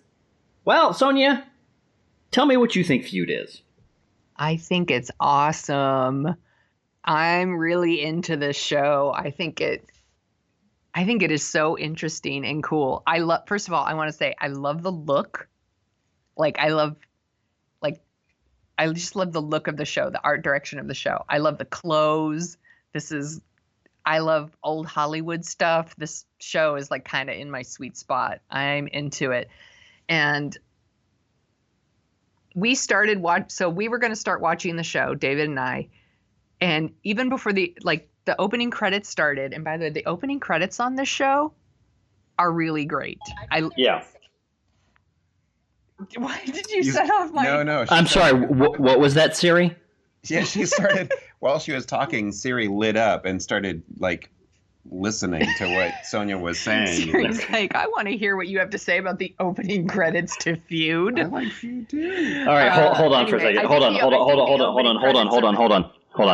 Well, Sonia, tell me what you think Feud is. I think it's awesome. I'm really into this show. I think it is so interesting and cool. First of all, I want to say I love the look. I just love the look of the show, the art direction of the show. I love the clothes. I love old Hollywood stuff. This show is like kind of in my sweet spot. I'm into it. And we were going to start watching the show, David and I. And even before the opening credits started, and by the way, the opening credits on this show are really great. Yeah. Why did you set off my... No. I'm sorry. What was that, Siri? Yeah, she started, while she was talking, Siri lit up and started, like, listening to what Sonia was saying. Siri's like, I want to hear what you have to say about the opening credits to Feud. I like Feud, too. All right, hold on for a second. Hold on.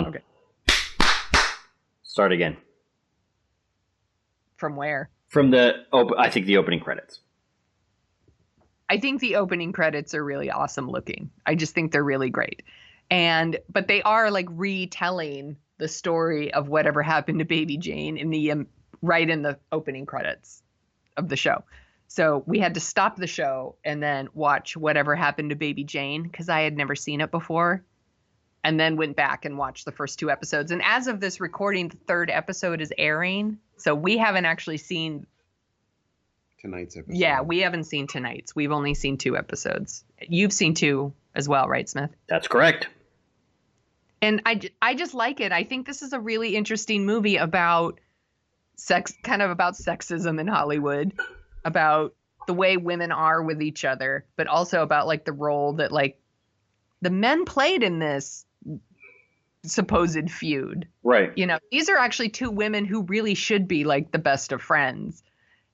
Okay. Start again. From where? From I think the opening credits. I think the opening credits are really awesome looking. I just think they're really great. But they are like retelling the story of whatever happened to Baby Jane in the right in the opening credits of the show. So we had to stop the show and then watch Whatever Happened to Baby Jane because I had never seen it before, and then went back and watched the first 2 episodes. And as of this recording, the 3rd episode is airing. So we haven't actually seen tonight's episode. Yeah, we haven't seen tonight's. We've only seen 2 episodes. You've seen 2 as well, right, Smith? That's correct. And I just like it. I think this is a really interesting movie about sex, kind of about sexism in Hollywood, about the way women are with each other, but also about like the role that like the men played in this supposed feud. Right. You know, these are actually 2 women who really should be like the best of friends.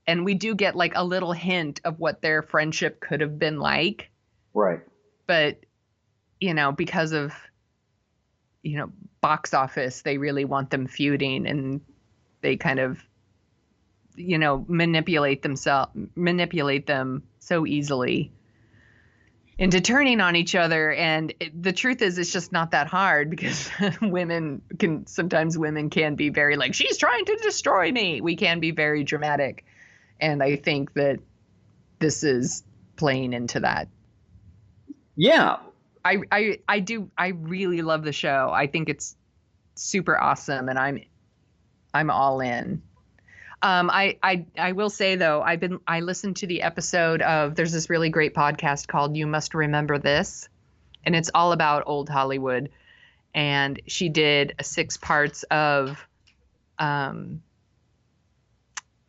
And we do get like a little hint of what their friendship could have been like. Right. But, you know, because of, you know, box office, they really want them feuding, and they kind of, you know, manipulate them so easily into turning on each other. And the truth is, it's just not that hard because sometimes women can be very like, she's trying to destroy me. We can be very dramatic. And I think that this is playing into that. Yeah. I really love the show. I think it's super awesome, and I'm all in. I will say though, I listened to the episode of, there's this really great podcast called You Must Remember This, and it's all about old Hollywood. And she did 6 parts of oh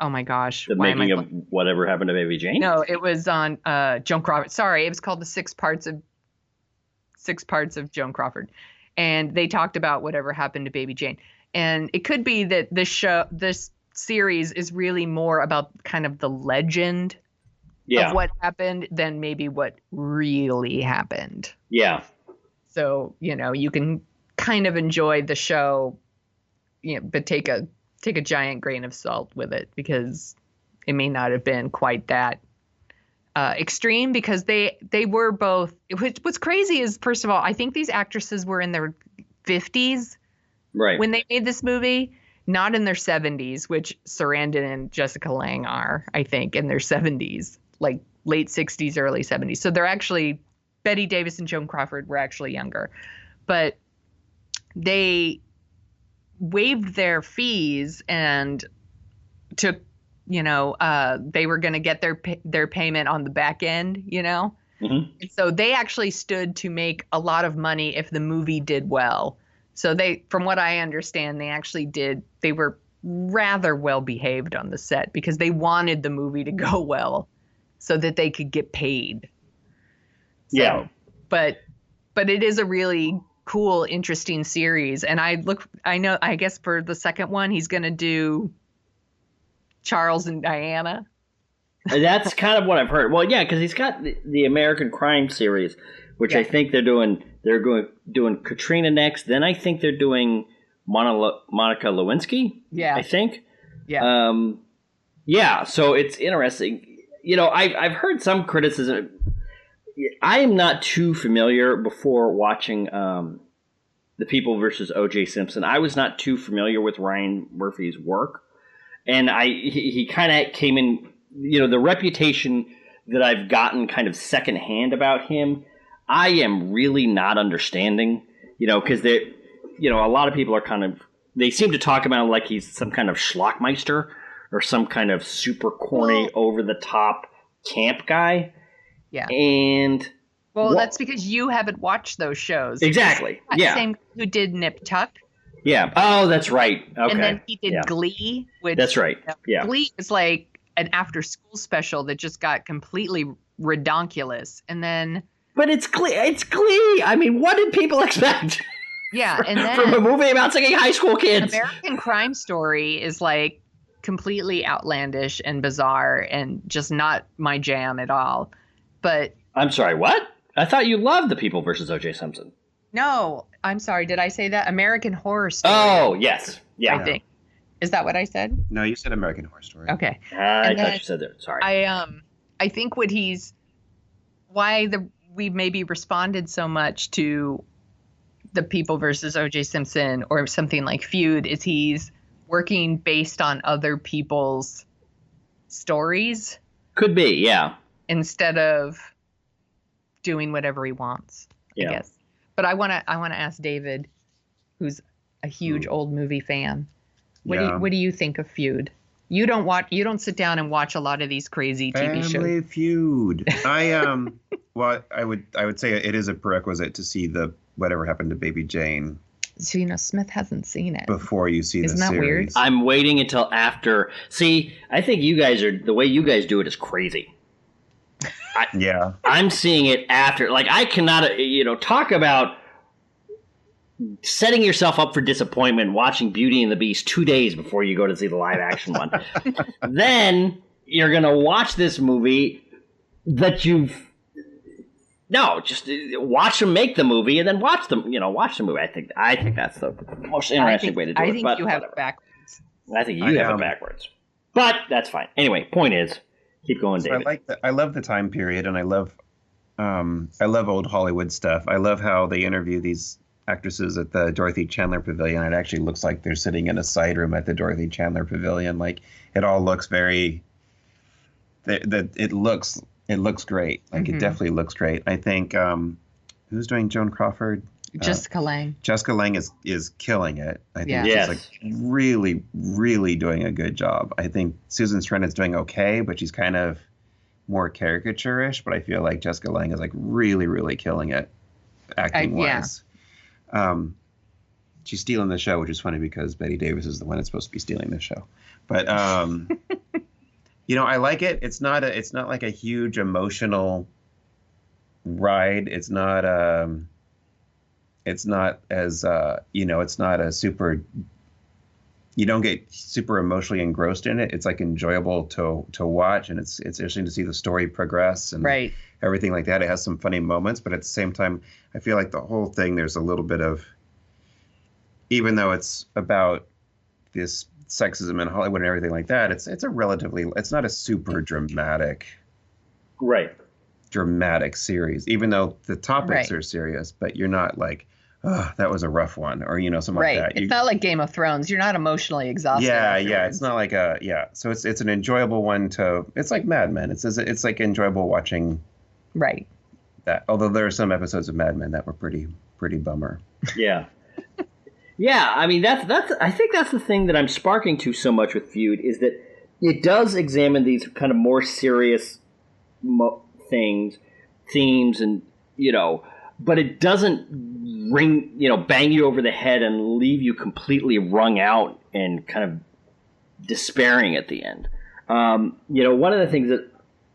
my gosh. The making of Whatever Happened to Baby Jane? No, it was on Joan Crawford. Sorry, it was called the 6 parts of Joan Crawford. And they talked about Whatever Happened to Baby Jane. And it could be that this series is really more about kind of the legend of what happened than maybe what really happened. Yeah. So, you know, you can kind of enjoy the show, you know, but take a giant grain of salt with it, because it may not have been quite that extreme, because they were both. What's crazy is, first of all, I think these actresses were in their 50s when they made this movie, not in their 70s, which Sarandon and Jessica Lange are, I think, in their 70s, like late 60s, early 70s. So they're actually, Bette Davis and Joan Crawford were actually younger, but they waived their fees and took, you know, they were going to get their payment on the back end, you know. Mm-hmm. So they actually stood to make a lot of money if the movie did well. So they, from what I understand, they were rather well behaved on the set because they wanted the movie to go well so that they could get paid. So, yeah. But it is a really cool, interesting series. And I guess for the second one, he's going to do Charles and Diana. That's kind of what I've heard. Well, yeah, because he's got the American Crime series, which I think they're doing Katrina next. Then I think they're doing Monica Lewinsky. Yeah. I think. Yeah. Yeah. So it's interesting. You know, I've heard some criticism. I am not too familiar before watching The People versus O.J. Simpson. I was not too familiar with Ryan Murphy's work, and he kind of came in. You know, the reputation that I've gotten kind of secondhand about him, I am really not understanding. You know, because a lot of people are kind of they seem to talk about him like he's some kind of schlockmeister or some kind of super corny, over the top camp guy. Yeah. And that's because you haven't watched those shows. Exactly. Yeah. Same who did Nip Tuck. Yeah. Oh, that's right. Okay. And then he did Glee, which that's right. Yeah. Glee is like an after-school special that just got completely redonkulous, and then. But it's Glee. It's Glee. I mean, what did people expect? Yeah, and then from a movie about singing high school kids. American Crime Story is like completely outlandish and bizarre, and just not my jam at all. But I'm sorry, what? I thought you loved The People versus O.J. Simpson. No, I'm sorry. Did I say that? American Horror Story. Oh, yes. Yeah. I think. Is that what I said? No, you said American Horror Story. Okay. I thought you said that. Sorry. I think we maybe responded so much to The People versus O.J. Simpson or something like Feud is he's working based on other people's stories. Could be, yeah. Instead of doing whatever he wants, I guess. But I want to ask David, who's a huge old movie fan. What do you think of Feud? You don't sit down and watch a lot of these crazy TV shows. Family Feud. Well, I would say it is a prerequisite to see the Whatever Happened to Baby Jane. So, Smith hasn't seen it before you see the series. Isn't that weird? I'm waiting until after. See, I think the way you guys do it is crazy. I'm seeing it after. Like, I cannot, talk about setting yourself up for disappointment watching Beauty and the Beast 2 days before you go to see the live action one. Then you're going to watch this movie that just watch them make the movie and then watch the movie. I think that's the most interesting way to do it. I think you have it backwards. I think you have it backwards. But that's fine. Anyway, point is, keep going, David. I love the time period, and I love old Hollywood stuff. I love how they interview these actresses at the Dorothy Chandler Pavilion. It actually looks like they're sitting in a side room at the Dorothy Chandler Pavilion. Like, it all looks very. It looks great. Like, it definitely looks great. I think who's doing Joan Crawford? Jessica Lange. Jessica Lange is killing it. I think she's like really, really doing a good job. I think Susan Sarandon's doing okay, but she's kind of more caricature-ish. But I feel like Jessica Lange is like really, really killing it, acting-wise. She's stealing the show, which is funny because Bette Davis is the one that's supposed to be stealing the show. But I like it. It's not like a huge emotional ride. It's not as it's not a super. You don't get super emotionally engrossed in it. It's like enjoyable to watch, and it's interesting to see the story progress and everything like that. It has some funny moments, but at the same time, I feel like the whole thing, there's a little bit of, even though it's about this sexism in Hollywood and everything like that, it's not a super dramatic series, even though the topics are serious, but you're not like, oh, that was a rough one, or something like that. It's not like Game of Thrones. You're not emotionally exhausted. Yeah. It's not like so it's an enjoyable one it's like Mad Men. It's like enjoyable watching that, although there are some episodes of Mad Men that were pretty bummer. Yeah. Yeah, I mean, I think that's the thing that I'm sparking to so much with Feud, is that it does examine these kind of more serious themes, and but it doesn't bang you over the head and leave you completely wrung out and kind of despairing at the end. One of the things that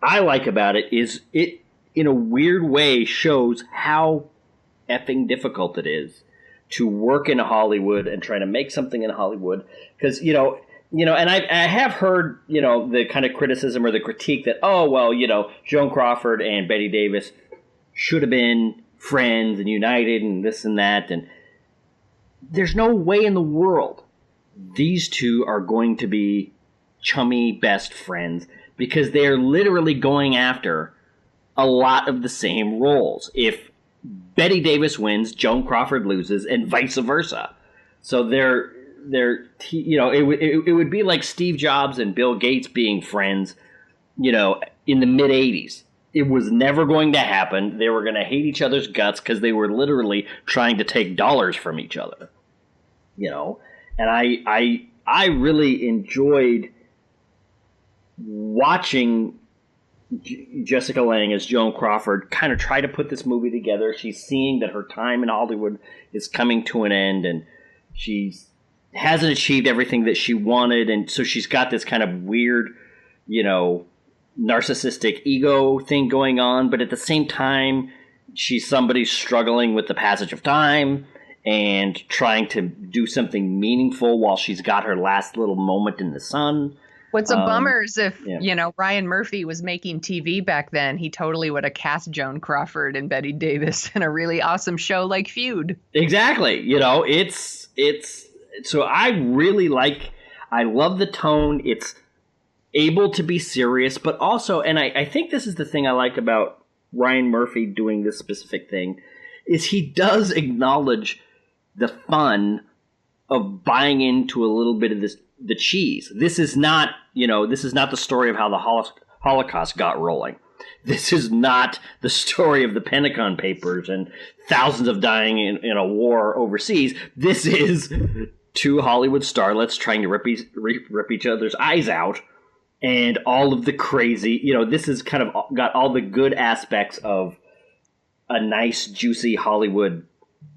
I like about it is it, in a weird way, shows how effing difficult it is to work in Hollywood and try to make something in Hollywood. Because, and I have heard, the kind of criticism or the critique that, Joan Crawford and Bette Davis should have been friends and united and this and that. And there's no way in the world these two are going to be chummy best friends, because they're literally going after a lot of the same roles. If Bette Davis wins, Joan Crawford loses, and vice versa. So it would be like Steve Jobs and Bill Gates being friends, in the mid 80s. It was never going to happen. They were going to hate each other's guts because they were literally trying to take dollars from each other, And I really enjoyed watching Jessica Lange as Joan Crawford kind of try to put this movie together. She's seeing that her time in Hollywood is coming to an end, and she hasn't achieved everything that she wanted, and so she's got this kind of weird, narcissistic ego thing going on, but at the same time, she's somebody struggling with the passage of time and trying to do something meaningful while she's got her last little moment in the sun. What's a bummer is if, Ryan Murphy was making TV back then, he totally would have cast Joan Crawford and Bette Davis in a really awesome show like Feud. Exactly. It's so I love the tone. It's able to be serious, but also, and I think this is the thing I like about Ryan Murphy doing this specific thing, is he does acknowledge the fun of buying into a little bit of the cheese. This is not the story of how the Holocaust got rolling. This is not the story of the Pentagon Papers and thousands of dying in a war overseas. This is two Hollywood starlets trying to rip each other's eyes out, and all of the crazy, this has kind of got all the good aspects of a nice, juicy Hollywood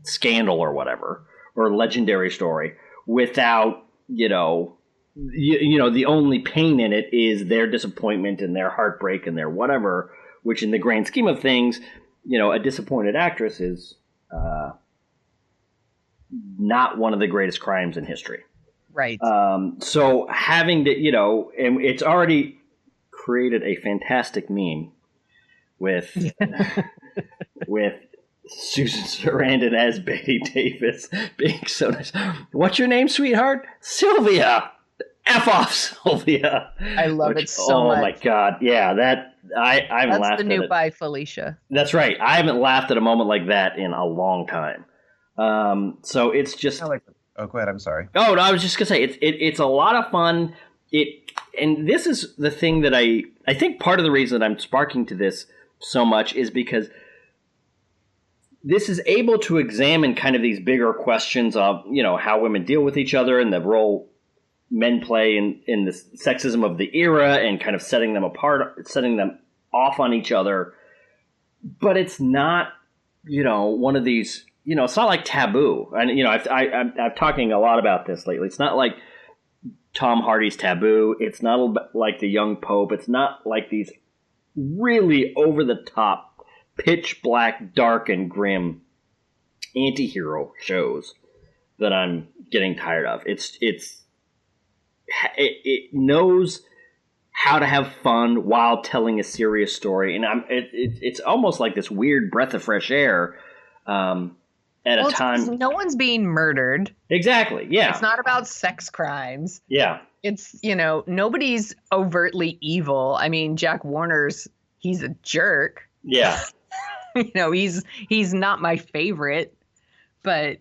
scandal or whatever, or legendary story, without, the only pain in it is their disappointment and their heartbreak and their whatever, which in the grand scheme of things, a disappointed actress is not one of the greatest crimes in history. Right. So having to, and it's already created a fantastic meme with with Susan Sarandon as Bette Davis being so nice. What's your name, sweetheart? Sylvia. F off, Sylvia. I love it so much. Oh my God. Yeah, that I haven't laughed at it. That's the new Bye Felicia. That's right. I haven't laughed at a moment like that in a long time. So it's just. Oh, go ahead. I'm sorry. Oh, no, I was just gonna say it's a lot of fun. And this is the thing that I think part of the reason I'm sparking to this so much is because this is able to examine kind of these bigger questions of how women deal with each other and the role men play in the sexism of the era and kind of setting them apart, setting them off on each other. But it's not one of these. It's not like Taboo. And, I'm talking a lot about this lately. It's not like Tom Hardy's Taboo. It's not like The Young Pope. It's not like these really over-the-top, pitch-black, dark, and grim anti-hero shows that I'm getting tired of. It knows how to have fun while telling a serious story. And it's almost like this weird breath of fresh air at a time. No one's being murdered. Exactly. Yeah. It's not about sex crimes. Yeah. It's, nobody's overtly evil. I mean, Jack Warner's, he's a jerk. Yeah. He's not my favorite, but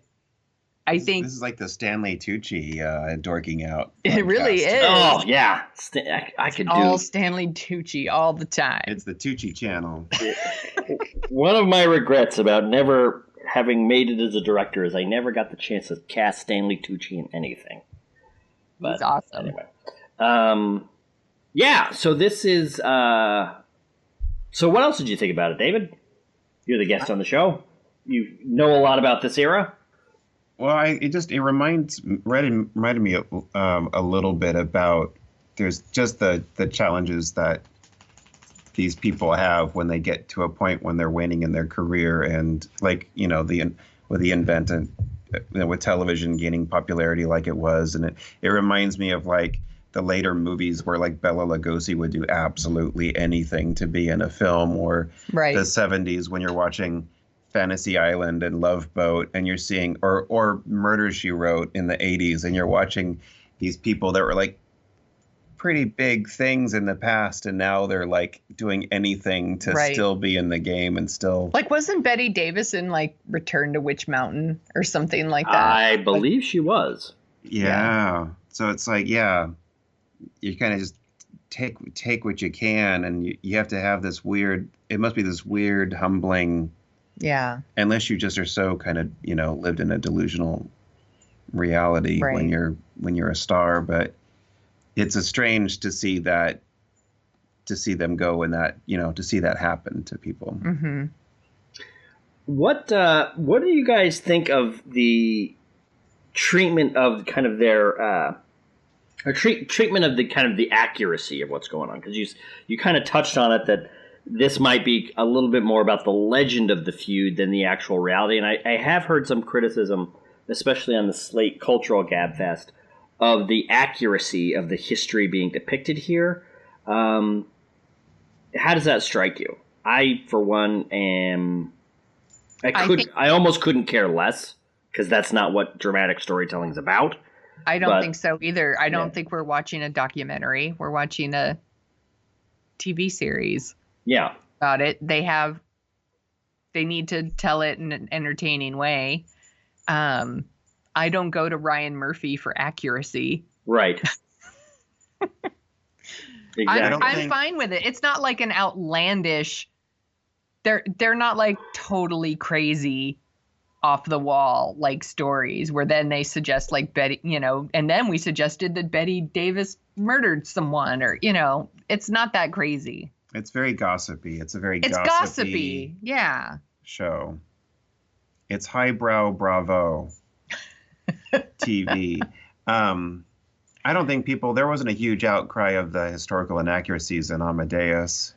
I think this is like the Stanley Tucci dorking out. It really is. Oh yeah, I could do all Stanley Tucci all the time. It's the Tucci channel. One of my regrets about never having made it as a director is I never got the chance to cast Stanley Tucci in anything. He's awesome. Anyway, yeah. So this is. So what else did you think about it, David? You're the guest on the show. You know a lot about this era. Well, it reminded me a little bit about there's just the challenges that these people have when they get to a point when they're waning in their career, and with the invention, with television gaining popularity like it was, and it reminds me of like the later movies where like Bela Lugosi would do absolutely anything to be in a film, or right. The 70s when you're watching Fantasy Island and Love Boat, and you're seeing or Murder, She Wrote in the 80s, and you're watching these people that were like pretty big things in the past, and now they're like doing anything to still be in the game and still. Like, wasn't Bette Davis in like Return to Witch Mountain or something like that? I believe she was. Yeah. So it's like, you kind of just take what you can, and you have to have this weird. It must be this weird, humbling. Yeah. Unless you just are so kind of, lived in a delusional reality when you're a star. But it's a strange to see them go in that, to see that happen to people. Mm-hmm. What do you guys think of the treatment of kind of their treatment of the kind of the accuracy of what's going on? Because you kind of touched on it, that this might be a little bit more about the legend of the feud than the actual reality. And I have heard some criticism, especially on the Slate Cultural Gabfest, of the accuracy of the history being depicted here. How does that strike you? I, for one, I almost couldn't care less, because that's not what dramatic storytelling is about. I don't think so either. I don't think we're watching a documentary. We're watching a TV series. Yeah. About it. They need to tell it in an entertaining way. I don't go to Ryan Murphy for accuracy. Right. Exactly. I'm fine with it. It's not like an outlandish. They're not like totally crazy, off the wall like stories where then they suggest like Betty, and then we suggested that Betty Davis murdered someone, or it's not that crazy. It's very gossipy. It's a very gossipy. Yeah. Show. It's highbrow Bravo TV. I don't think there wasn't a huge outcry of the historical inaccuracies in Amadeus.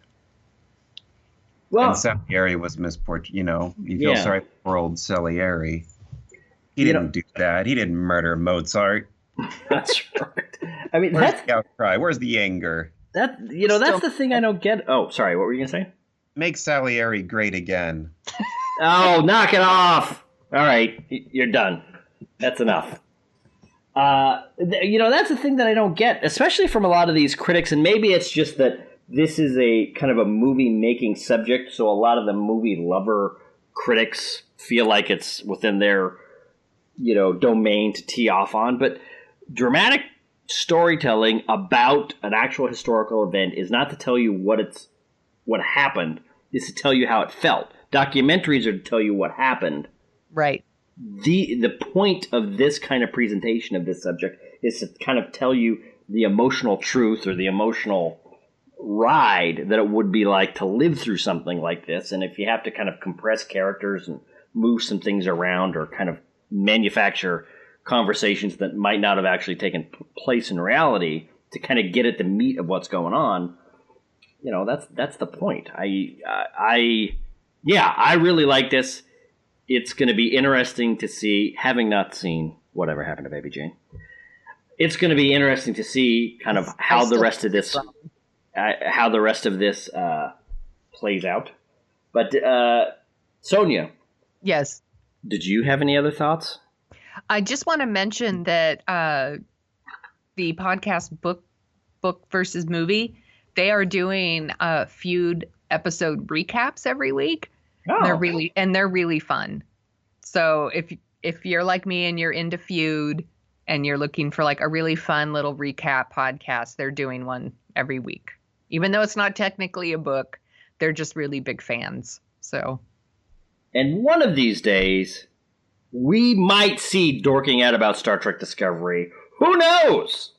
Well, and Salieri was misportrayed. You feel sorry for poor old Salieri. He didn't do that. He didn't murder Mozart. That's right. I mean, where's the outcry? Where's the anger? That's the thing I don't get. Oh, sorry. What were you gonna say? Make Salieri great again. Oh, knock it off! All right, you're done. That's enough. That's the thing that I don't get, especially from a lot of these critics, and maybe it's just that this is a kind of a movie-making subject, so a lot of the movie-lover critics feel like it's within their, domain to tee off on. But dramatic storytelling about an actual historical event is not to tell you what happened. It's to tell you how it felt. Documentaries are to tell you what happened. Right. The point of this kind of presentation of this subject is to kind of tell you the emotional truth or the emotional ride that it would be like to live through something like this. And if you have to kind of compress characters and move some things around or kind of manufacture conversations that might not have actually taken place in reality to kind of get at the meat of what's going on, that's the point. I really like this. It's going to be interesting to see, having not seen Whatever Happened to Baby Jane. It's going to be interesting to see kind of how the rest of this plays out. But Sonia. Yes. Did you have any other thoughts? I just want to mention that the podcast book versus movie, they are doing Feud episode recaps every week. Oh. They're really fun. So if you're like me and you're into Feud and you're looking for like a really fun little recap podcast, they're doing one every week. Even though it's not technically a book, they're just really big fans. So, and one of these days, we might see Dorking out about Star Trek Discovery. Who knows?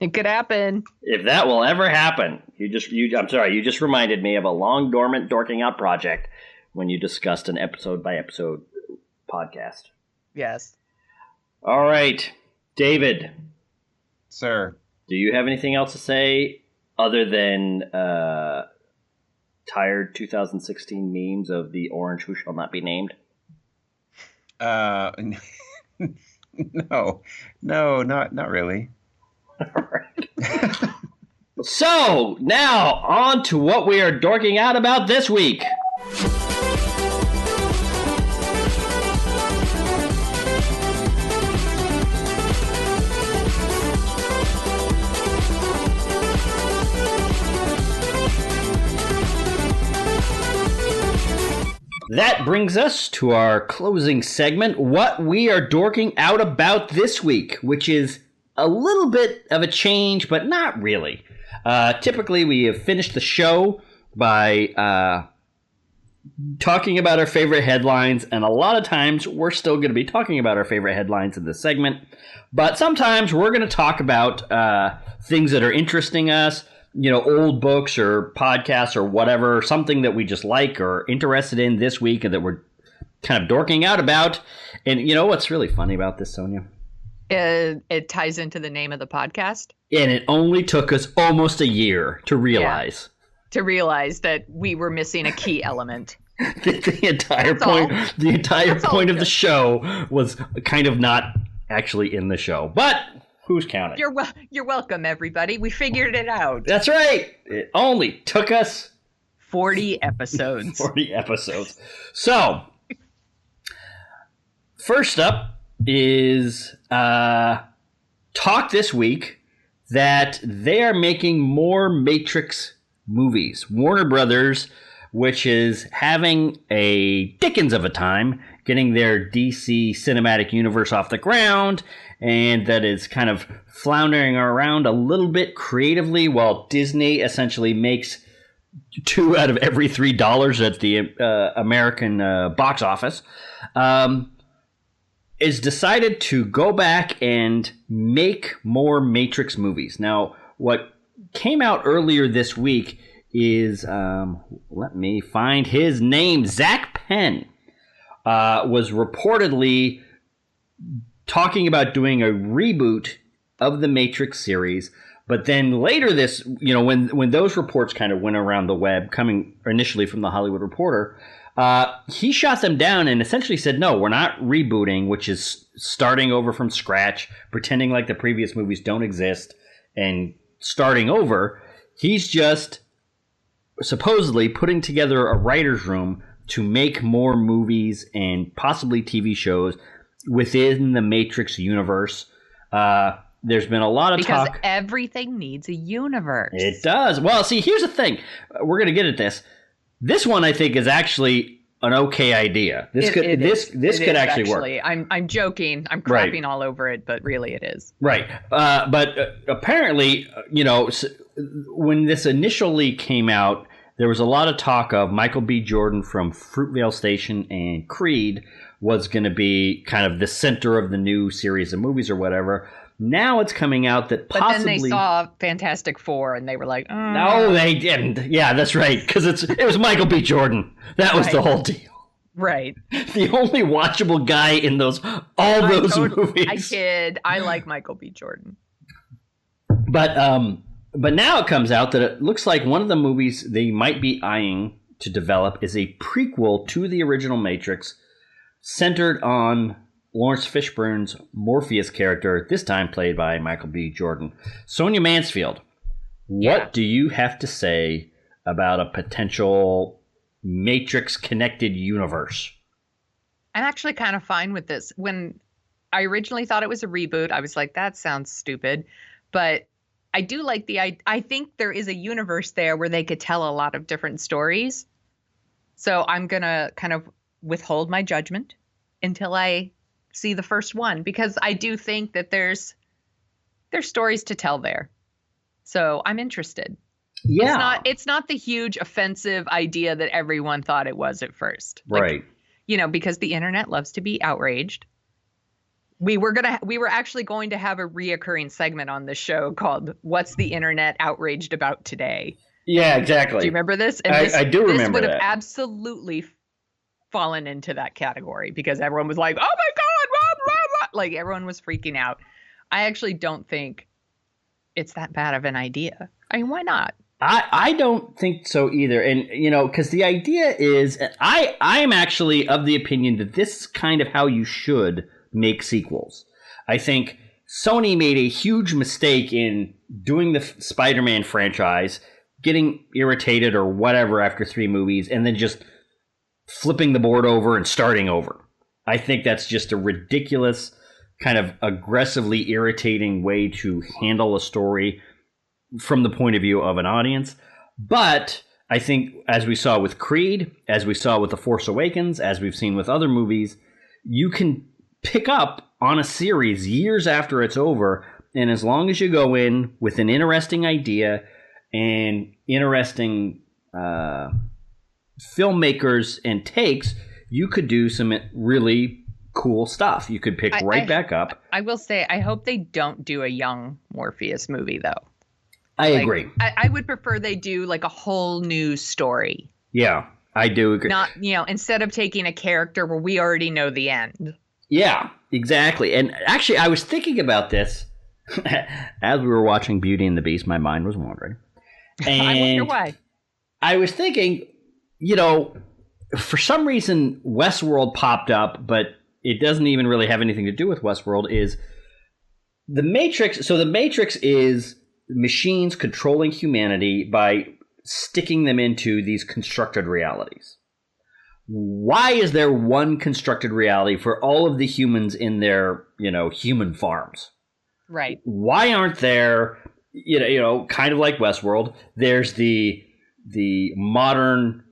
It could happen. If that will ever happen. You just reminded me of a long dormant Dorking Out project when you discussed an episode by episode podcast. Yes. All right, David. Sir. Do you have anything else to say other than tired 2016 memes of the orange who shall not be named? No, not really. All right. So, now, on to what we are dorking out about this week. That brings us to our closing segment, what we are dorking out about this week, which is a little bit of a change, but not really. Typically, we have finished the show by talking about our favorite headlines, and a lot of times we're still going to be talking about our favorite headlines in this segment. But sometimes we're going to talk about things that are interesting us, old books or podcasts or whatever, something that we just like or interested in this week and that we're kind of dorking out about. And you know what's really funny about this, Sonia? It ties into the name of the podcast. And it only took us almost a year to realize. Yeah. To realize that we were missing a key element. the entire point of the show was kind of not actually in the show. But who's counting? You're welcome, everybody. We figured it out. That's right. It only took us 40 episodes. 40 episodes. So, first up is talk this week that they are making more Matrix movies. Warner Brothers, which is having a dickens of a time getting their DC cinematic universe off the ground, and that is kind of floundering around a little bit creatively, while Disney essentially makes $2 out of every $3 at the American box office, is decided to go back and make more Matrix movies. Now, what came out earlier this week is, let me find his name, Zach Penn, was reportedly talking about doing a reboot of the Matrix series. But then later this, when those reports kind of went around the web, coming initially from the Hollywood Reporter, he shot them down and essentially said, no, we're not rebooting, which is starting over from scratch, pretending like the previous movies don't exist and starting over. He's just supposedly putting together a writer's room to make more movies and possibly TV shows within the Matrix universe. There's been a lot of talk. Because everything needs a universe. It does. Well, see, here's the thing. We're going to get at this. This one, I think, is actually an okay idea. This could actually work. I'm joking. I'm crapping all over it, but really it is. Right. But apparently, when this initially came out, there was a lot of talk of Michael B. Jordan from Fruitvale Station and Creed was going to be kind of the center of the new series of movies or whatever. Now it's coming out that possibly... But then they saw Fantastic Four and they were like, oh. No, they didn't. Yeah, that's right. Because it was Michael B. Jordan. That was the whole deal. Right. The only watchable guy in those movies. I kid. I like Michael B. Jordan. But now it comes out that it looks like one of the movies they might be eyeing to develop is a prequel to the original Matrix, centered on Lawrence Fishburne's Morpheus character, this time played by Michael B. Jordan. Sonia Mansfield, what do you have to say about a potential Matrix-connected universe? I'm actually kind of fine with this. When I originally thought it was a reboot, I was like, that sounds stupid. But I do like I think there is a universe there where they could tell a lot of different stories. So I'm going to kind of withhold my judgment until I see the first one, because I do think that there's stories to tell there. So I'm interested. Yeah. It's not the huge offensive idea that everyone thought it was at first. Right. Because the internet loves to be outraged. We were actually going to have a reoccurring segment on this show called "What's the Internet Outraged About Today?" Yeah, exactly. Do you remember this? And I do remember that. This would have absolutely fallen into that category because everyone was like, "Oh my God, blah, blah, blah." Like everyone was freaking out. I actually don't think it's that bad of an idea. I mean, why not? I don't think so either. And, because the idea is, I am actually of the opinion that this is kind of how you should make sequels. I think Sony made a huge mistake in doing the Spider-Man franchise, getting irritated or whatever after 3 movies, and then just flipping the board over and starting over. I think that's just a ridiculous, kind of aggressively irritating way to handle a story from the point of view of an audience. But I think, as we saw with Creed, as we saw with The Force Awakens, as we've seen with other movies, you can pick up on a series years after it's over, and as long as you go in with an interesting idea and interesting filmmakers and takes, you could do some really cool stuff. You could pick back up. I will say, I hope they don't do a young Morpheus movie, though. I agree. I would prefer they do like a whole new story. Yeah, I do agree. Not, instead of taking a character where we already know the end. Yeah, exactly. And actually, I was thinking about this as we were watching Beauty and the Beast. My mind was wandering. And I wonder why. I was thinking, for some reason, Westworld popped up, but it doesn't even really have anything to do with Westworld, is the Matrix. So the Matrix is machines controlling humanity by sticking them into these constructed realities. Why is there one constructed reality for all of the humans in their, human farms? Right. Why aren't there, kind of like Westworld, there's the modern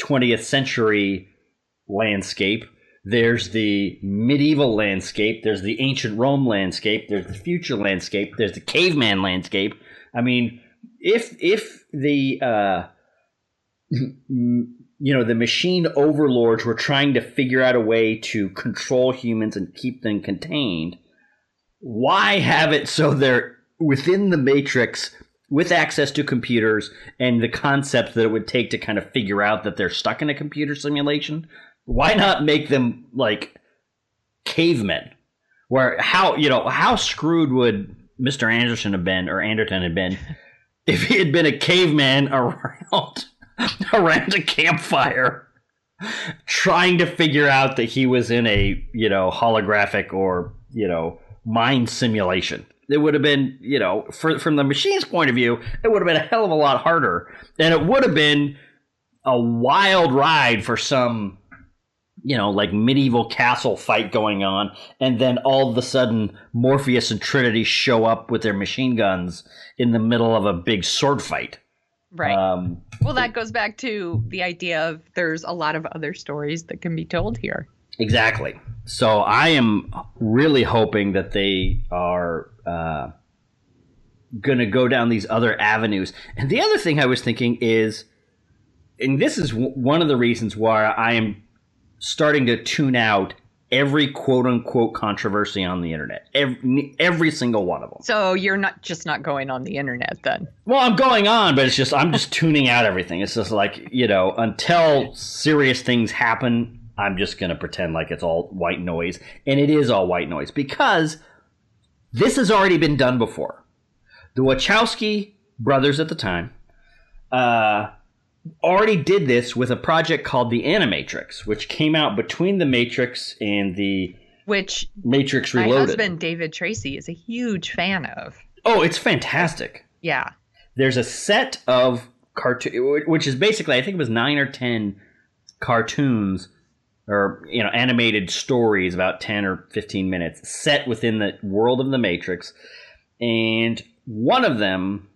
20th century landscape, there's the medieval landscape, there's the ancient Rome landscape, there's the future landscape, there's the caveman landscape. I mean, if the the machine overlords were trying to figure out a way to control humans and keep them contained, why have it so they're within the Matrix with access to computers and the concept that it would take to kind of figure out that they're stuck in a computer simulation? Why not make them like cavemen? Where how screwed would Mr. Anderson have been, or Anderton had been, if he had been a caveman around a campfire trying to figure out that he was in a holographic or mind simulation? It would have been, from the machine's point of view, it would have been a hell of a lot harder, and it would have been a wild ride for some like medieval castle fight going on, and then all of a sudden Morpheus and Trinity show up with their machine guns in the middle of a big sword fight. Right. Well, that goes back to the idea of there's a lot of other stories that can be told here. Exactly. So I am really hoping that they are going to go down these other avenues. And the other thing I was thinking is, and this is one of the reasons why I am starting to tune out every quote-unquote controversy on the internet. Every single one of them. So you're not going on the internet then? Well, I'm going on, but I'm just tuning out everything. It's just like, until serious things happen, I'm just going to pretend like it's all white noise. And it is all white noise because this has already been done before. The Wachowski brothers at the time already did this with a project called The Animatrix, which came out between The Matrix and the Matrix Reloaded. My husband, David Tracy, is a huge fan of. Oh, it's fantastic. Yeah. There's a set of cartoons, which is basically, I think it was 9 or 10 cartoons or animated stories, about 10 or 15 minutes, set within the world of The Matrix. And one of them,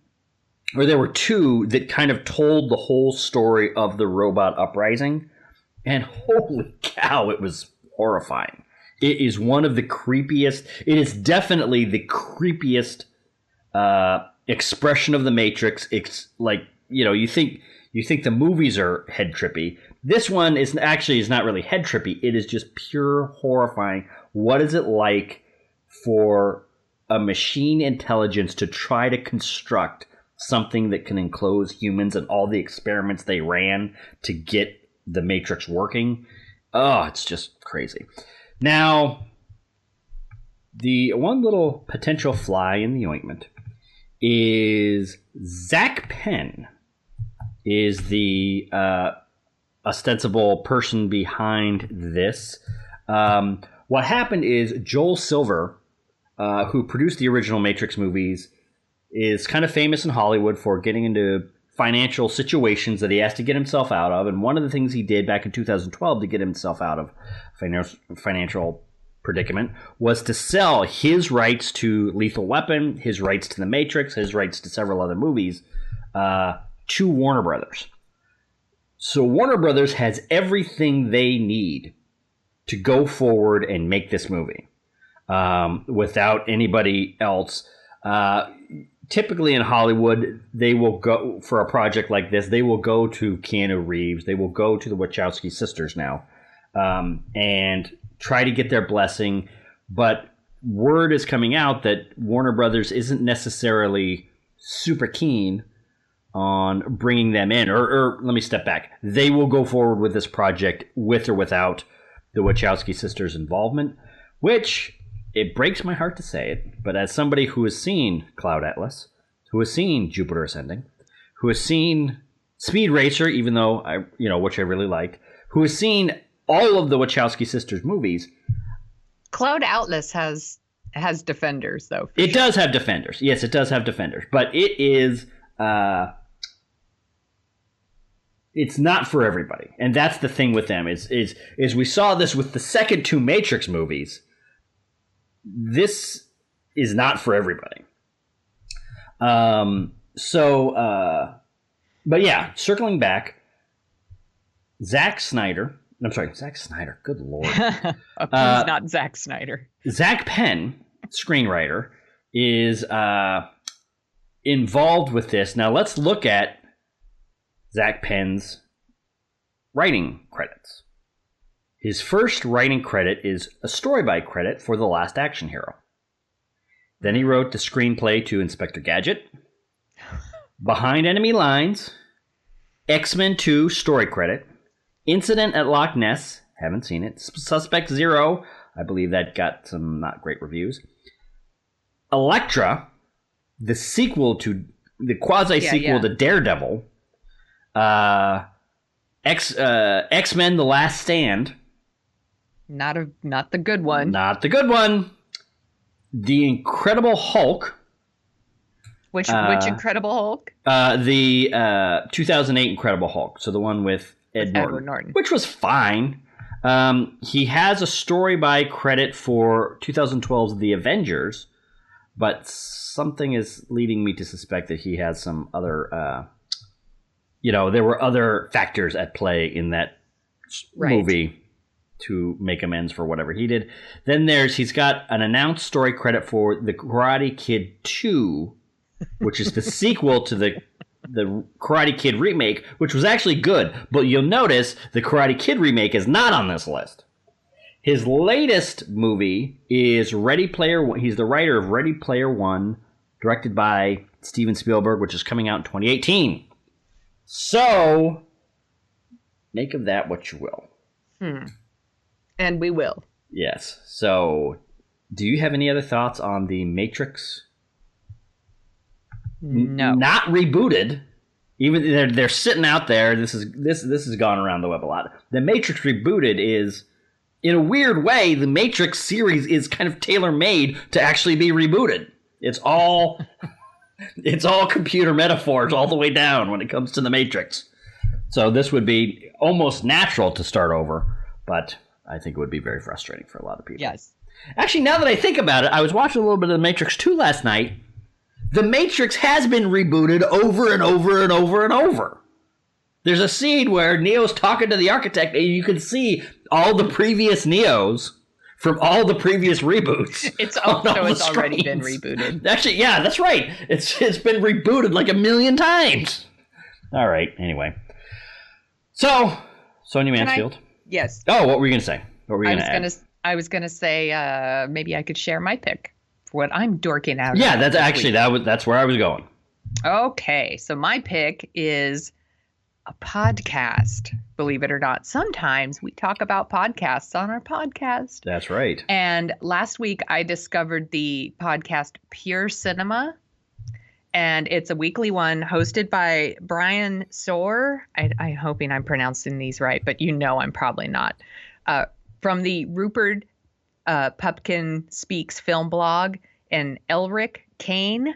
or there were two, that kind of told the whole story of the robot uprising. And holy cow, it was horrifying. It is one of the creepiest. It is definitely the creepiest expression of the Matrix. It's like, you think the movies are head trippy. This one is not really head trippy. It is just pure horrifying. What is it like for a machine intelligence to try to construct something that can enclose humans and all the experiments they ran to get the Matrix working? Oh, it's just crazy. Now, the one little potential fly in the ointment is Zach Penn is the ostensible person behind this. What happened is Joel Silver, who produced the original Matrix movies, is kind of famous in Hollywood for getting into financial situations that he has to get himself out of. And one of the things he did back in 2012 to get himself out of financial predicament was to sell his rights to Lethal Weapon, his rights to The Matrix, his rights to several other movies to Warner Brothers. So Warner Brothers has everything they need to go forward and make this movie without anybody else typically in Hollywood, they will go for a project like this. They will go to Keanu Reeves. They will go to the Wachowski sisters now, and try to get their blessing. But word is coming out that Warner Brothers isn't necessarily super keen on bringing them in. Or let me step back. They will go forward with this project with or without the Wachowski sisters' involvement, which it breaks my heart to say it, but as somebody who has seen Cloud Atlas, who has seen Jupiter Ascending, who has seen Speed Racer, even though which I really liked, who has seen all of the Wachowski sisters movies. Cloud Atlas has defenders, though. It does have defenders. Yes, it does have defenders, but it is it's not for everybody, and that's the thing with them. Is we saw this with the second two Matrix movies. This is not for everybody. But yeah, circling back, Zack Snyder, good Lord. Please not Zack Snyder. Zach Penn, screenwriter, is involved with this. Now let's look at Zach Penn's writing credits. His first writing credit is a story by credit for The Last Action Hero. Then he wrote the screenplay to Inspector Gadget, Behind Enemy Lines, X-Men 2 story credit, Incident at Loch Ness, haven't seen it, Suspect Zero, I believe that got some not great reviews, Elektra, the quasi-sequel to Daredevil, X-Men The Last Stand, Not the good one. Not the good one. The Incredible Hulk. Which Incredible Hulk? The 2008 Incredible Hulk. So the one with Edward Norton. Which was fine. He has a story by credit for 2012's The Avengers, but something is leading me to suspect that he has some other, there were other factors at play in that movie to make amends for whatever he did. Then he's got an announced story credit for The Karate Kid 2, which is the sequel to the Karate Kid remake, which was actually good. But you'll notice the Karate Kid remake is not on this list. His latest movie is Ready Player One. He's the writer of Ready Player One, directed by Steven Spielberg, which is coming out in 2018. So, make of that what you will. And we will. Yes. So, do you have any other thoughts on the Matrix? No. Not rebooted. Even they're sitting out there. This has gone around the web a lot. The Matrix rebooted is, in a weird way, the Matrix series is kind of tailor-made to actually be rebooted. It's all computer metaphors all the way down when it comes to the Matrix. So this would be almost natural to start over, but I think it would be very frustrating for a lot of people. Yes. Actually, now that I think about it, I was watching a little bit of The Matrix 2 last night. The Matrix has been rebooted over and over and over and over. There's a scene where Neo's talking to the architect, and you can see all the previous Neos from all the previous reboots. It's already been rebooted. Actually, yeah, that's right. It's been rebooted like 1,000,000 times. All right, anyway. So, Sonia Mansfield. Yes. Oh, what were you going to say? What were you going to add? I was going to say maybe I could share my pick for what I'm dorking out. Yeah, that's where I was going. Okay, so my pick is a podcast. Believe it or not, sometimes we talk about podcasts on our podcast. That's right. And last week I discovered the podcast Pure Cinema. And it's a weekly one hosted by Brian Soar. I'm hoping I'm pronouncing these right, but I'm probably not. From the Rupert Pupkin Speaks film blog, and Elric Kane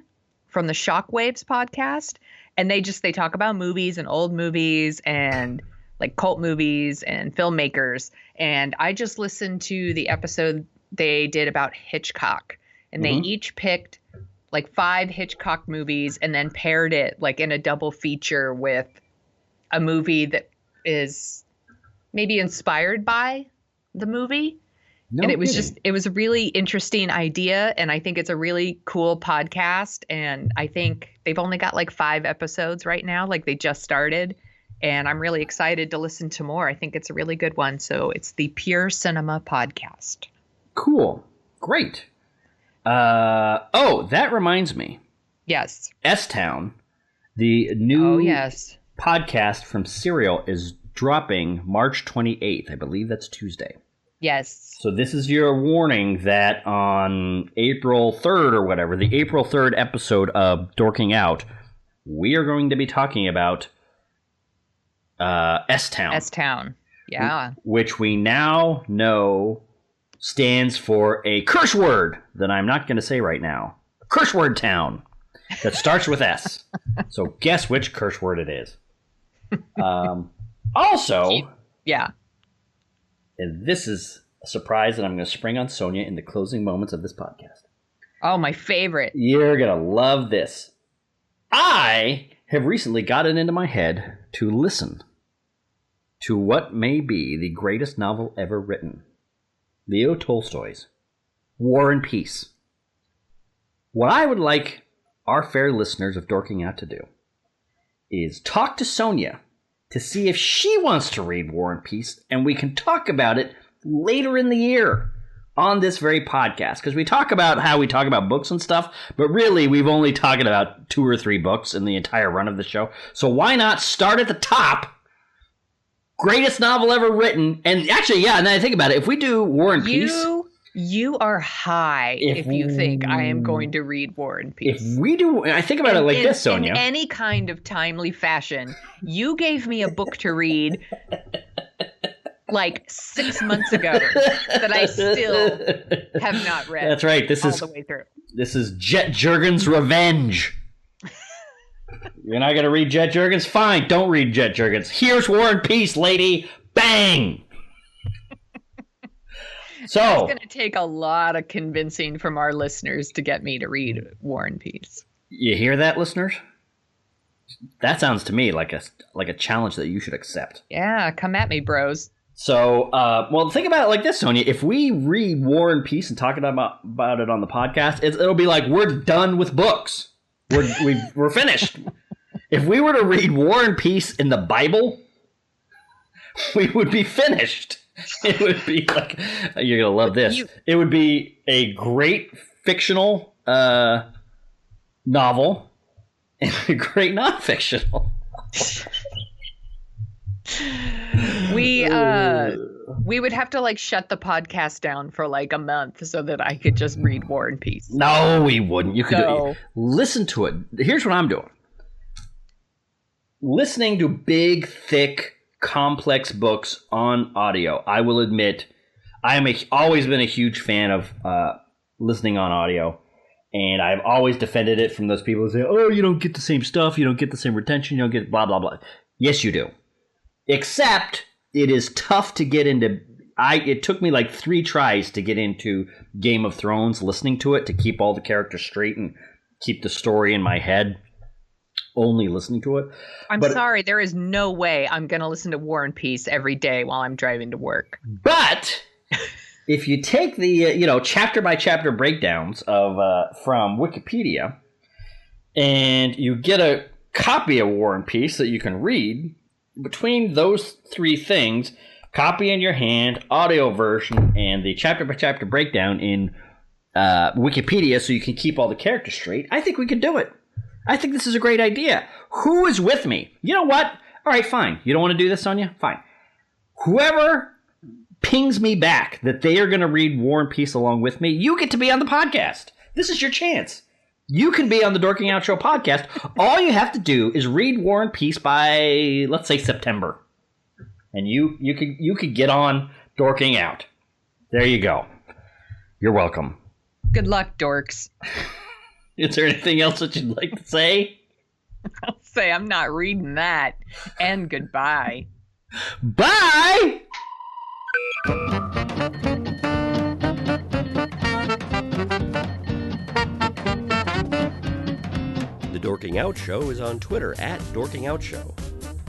from the Shockwaves podcast. And they talk about movies and old movies and like cult movies and filmmakers. And I just listened to the episode they did about Hitchcock. And they each picked like 5 Hitchcock movies and then paired it like in a double feature with a movie that is maybe inspired by the movie. No And it was kidding. it was a really interesting idea. And I think it's a really cool podcast. And I think they've only got like 5 episodes right now. Like they just started. And I'm really excited to listen to more. I think it's a really good one. So it's the Pure Cinema Podcast. Cool. Great. That reminds me. Yes. S-Town, the new Oh, yes. podcast from Serial, is dropping March 28th. I believe that's Tuesday. Yes. So this is your warning that on April 3rd or whatever, the April 3rd episode of Dorking Out, we are going to be talking about S-Town. S-Town. Yeah. Which we now know stands for a curse word that I'm not going to say right now. Curse word town that starts with S. So guess which curse word it is. Also, Yeah. and this is a surprise that I'm going to spring on Sonia in the closing moments of this podcast. Oh, my favorite. You're going to love this. I have recently gotten into my head to listen to what may be the greatest novel ever written. Leo Tolstoy's War and Peace. What I would like our fair listeners of Dorking Out to do is talk to Sonia to see if she wants to read War and Peace, and we can talk about it later in the year on this very podcast. Because we talk about how we talk about books and stuff, but really we've only talked about 2 or 3 books in the entire run of the show. So why not start at the top? Greatest novel ever written. And actually, yeah, now I think about it, if we do War and Peace... You are high if you think I am going to read War and Peace. If we do... I think about it like this, Sonia. In any kind of timely fashion, you gave me a book to read like 6 months ago that I still have not read. That's right. All the way through. This is Jet Jurgens' Revenge. You're not going to read Jet Jurgens? Fine, don't read Jet Jurgens. Here's War and Peace, lady. Bang! So it's going to take a lot of convincing from our listeners to get me to read War and Peace. You hear that, listeners? That sounds to me like a challenge that you should accept. Yeah, come at me, bros. So, well, think about it like this, Sonia. If we read War and Peace and talk about it on the podcast, it'll be like we're done with books. We're finished. If we were to read War and Peace in the Bible, we would be finished. It would be like, you're going to love this. It would be a great fictional novel and a great non-fictional. We would have to like shut the podcast down for like a month so that I could just read War and Peace. No, we wouldn't. You could do it. Listen to it. Here's what I'm doing. Listening to big, thick, complex books on audio. I will admit, always been a huge fan of listening on audio, and I've always defended it from those people who say, "Oh, you don't get the same stuff, you don't get the same retention, you don't get blah blah blah." Yes, you do. Except it is tough to get into. It took me like 3 tries to get into Game of Thrones, listening to it to keep all the characters straight and keep the story in my head. Only listening to it. I'm sorry, there is no way I'm going to listen to War and Peace every day while I'm driving to work. But if you take the chapter by chapter breakdowns of from Wikipedia, and you get a copy of War and Peace that you can read, between those 3 things, copy in your hand, audio version, and the chapter by chapter breakdown in Wikipedia, so you can keep all the characters straight, I think we could do it. I think this is a great idea. Who is with me? You know what? All right, fine. You don't want to do this, Sonia? Fine. Whoever pings me back that they are going to read War and Peace along with me, you get to be on the podcast. This is your chance. You can be on the Dorking Out Show podcast. All you have to do is read War and Peace by, let's say, September. And you could get on Dorking Out. There you go. You're welcome. Good luck, dorks. Is there anything else that you'd like to say? I'll say I'm not reading that. And goodbye. Bye! The Dorking Out Show is on Twitter at Dorking Out Show,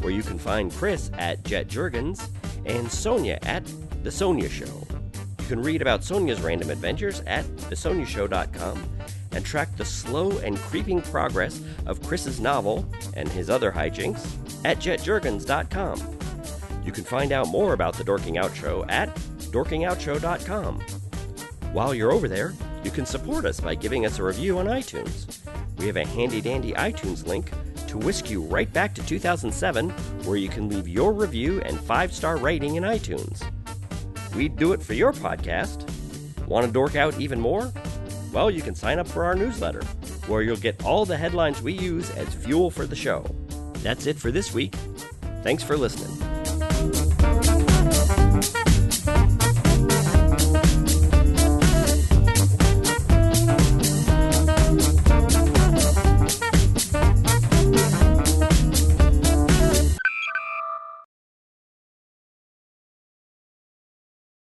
where you can find Chris at Jet Jurgens and Sonia at The Sonia Show. You can read about Sonia's random adventures at thesoniashow.com and track the slow and creeping progress of Chris's novel and his other hijinks at jetjurgens.com. You can find out more about the Dorking Out Show at dorkingoutshow.com. While you're over there, you can support us by giving us a review on iTunes. We have a handy-dandy iTunes link to whisk you right back to 2007, where you can leave your review and 5-star rating in iTunes. We'd do it for your podcast. Want to dork out even more? Well, you can sign up for our newsletter, where you'll get all the headlines we use as fuel for the show. That's it for this week. Thanks for listening.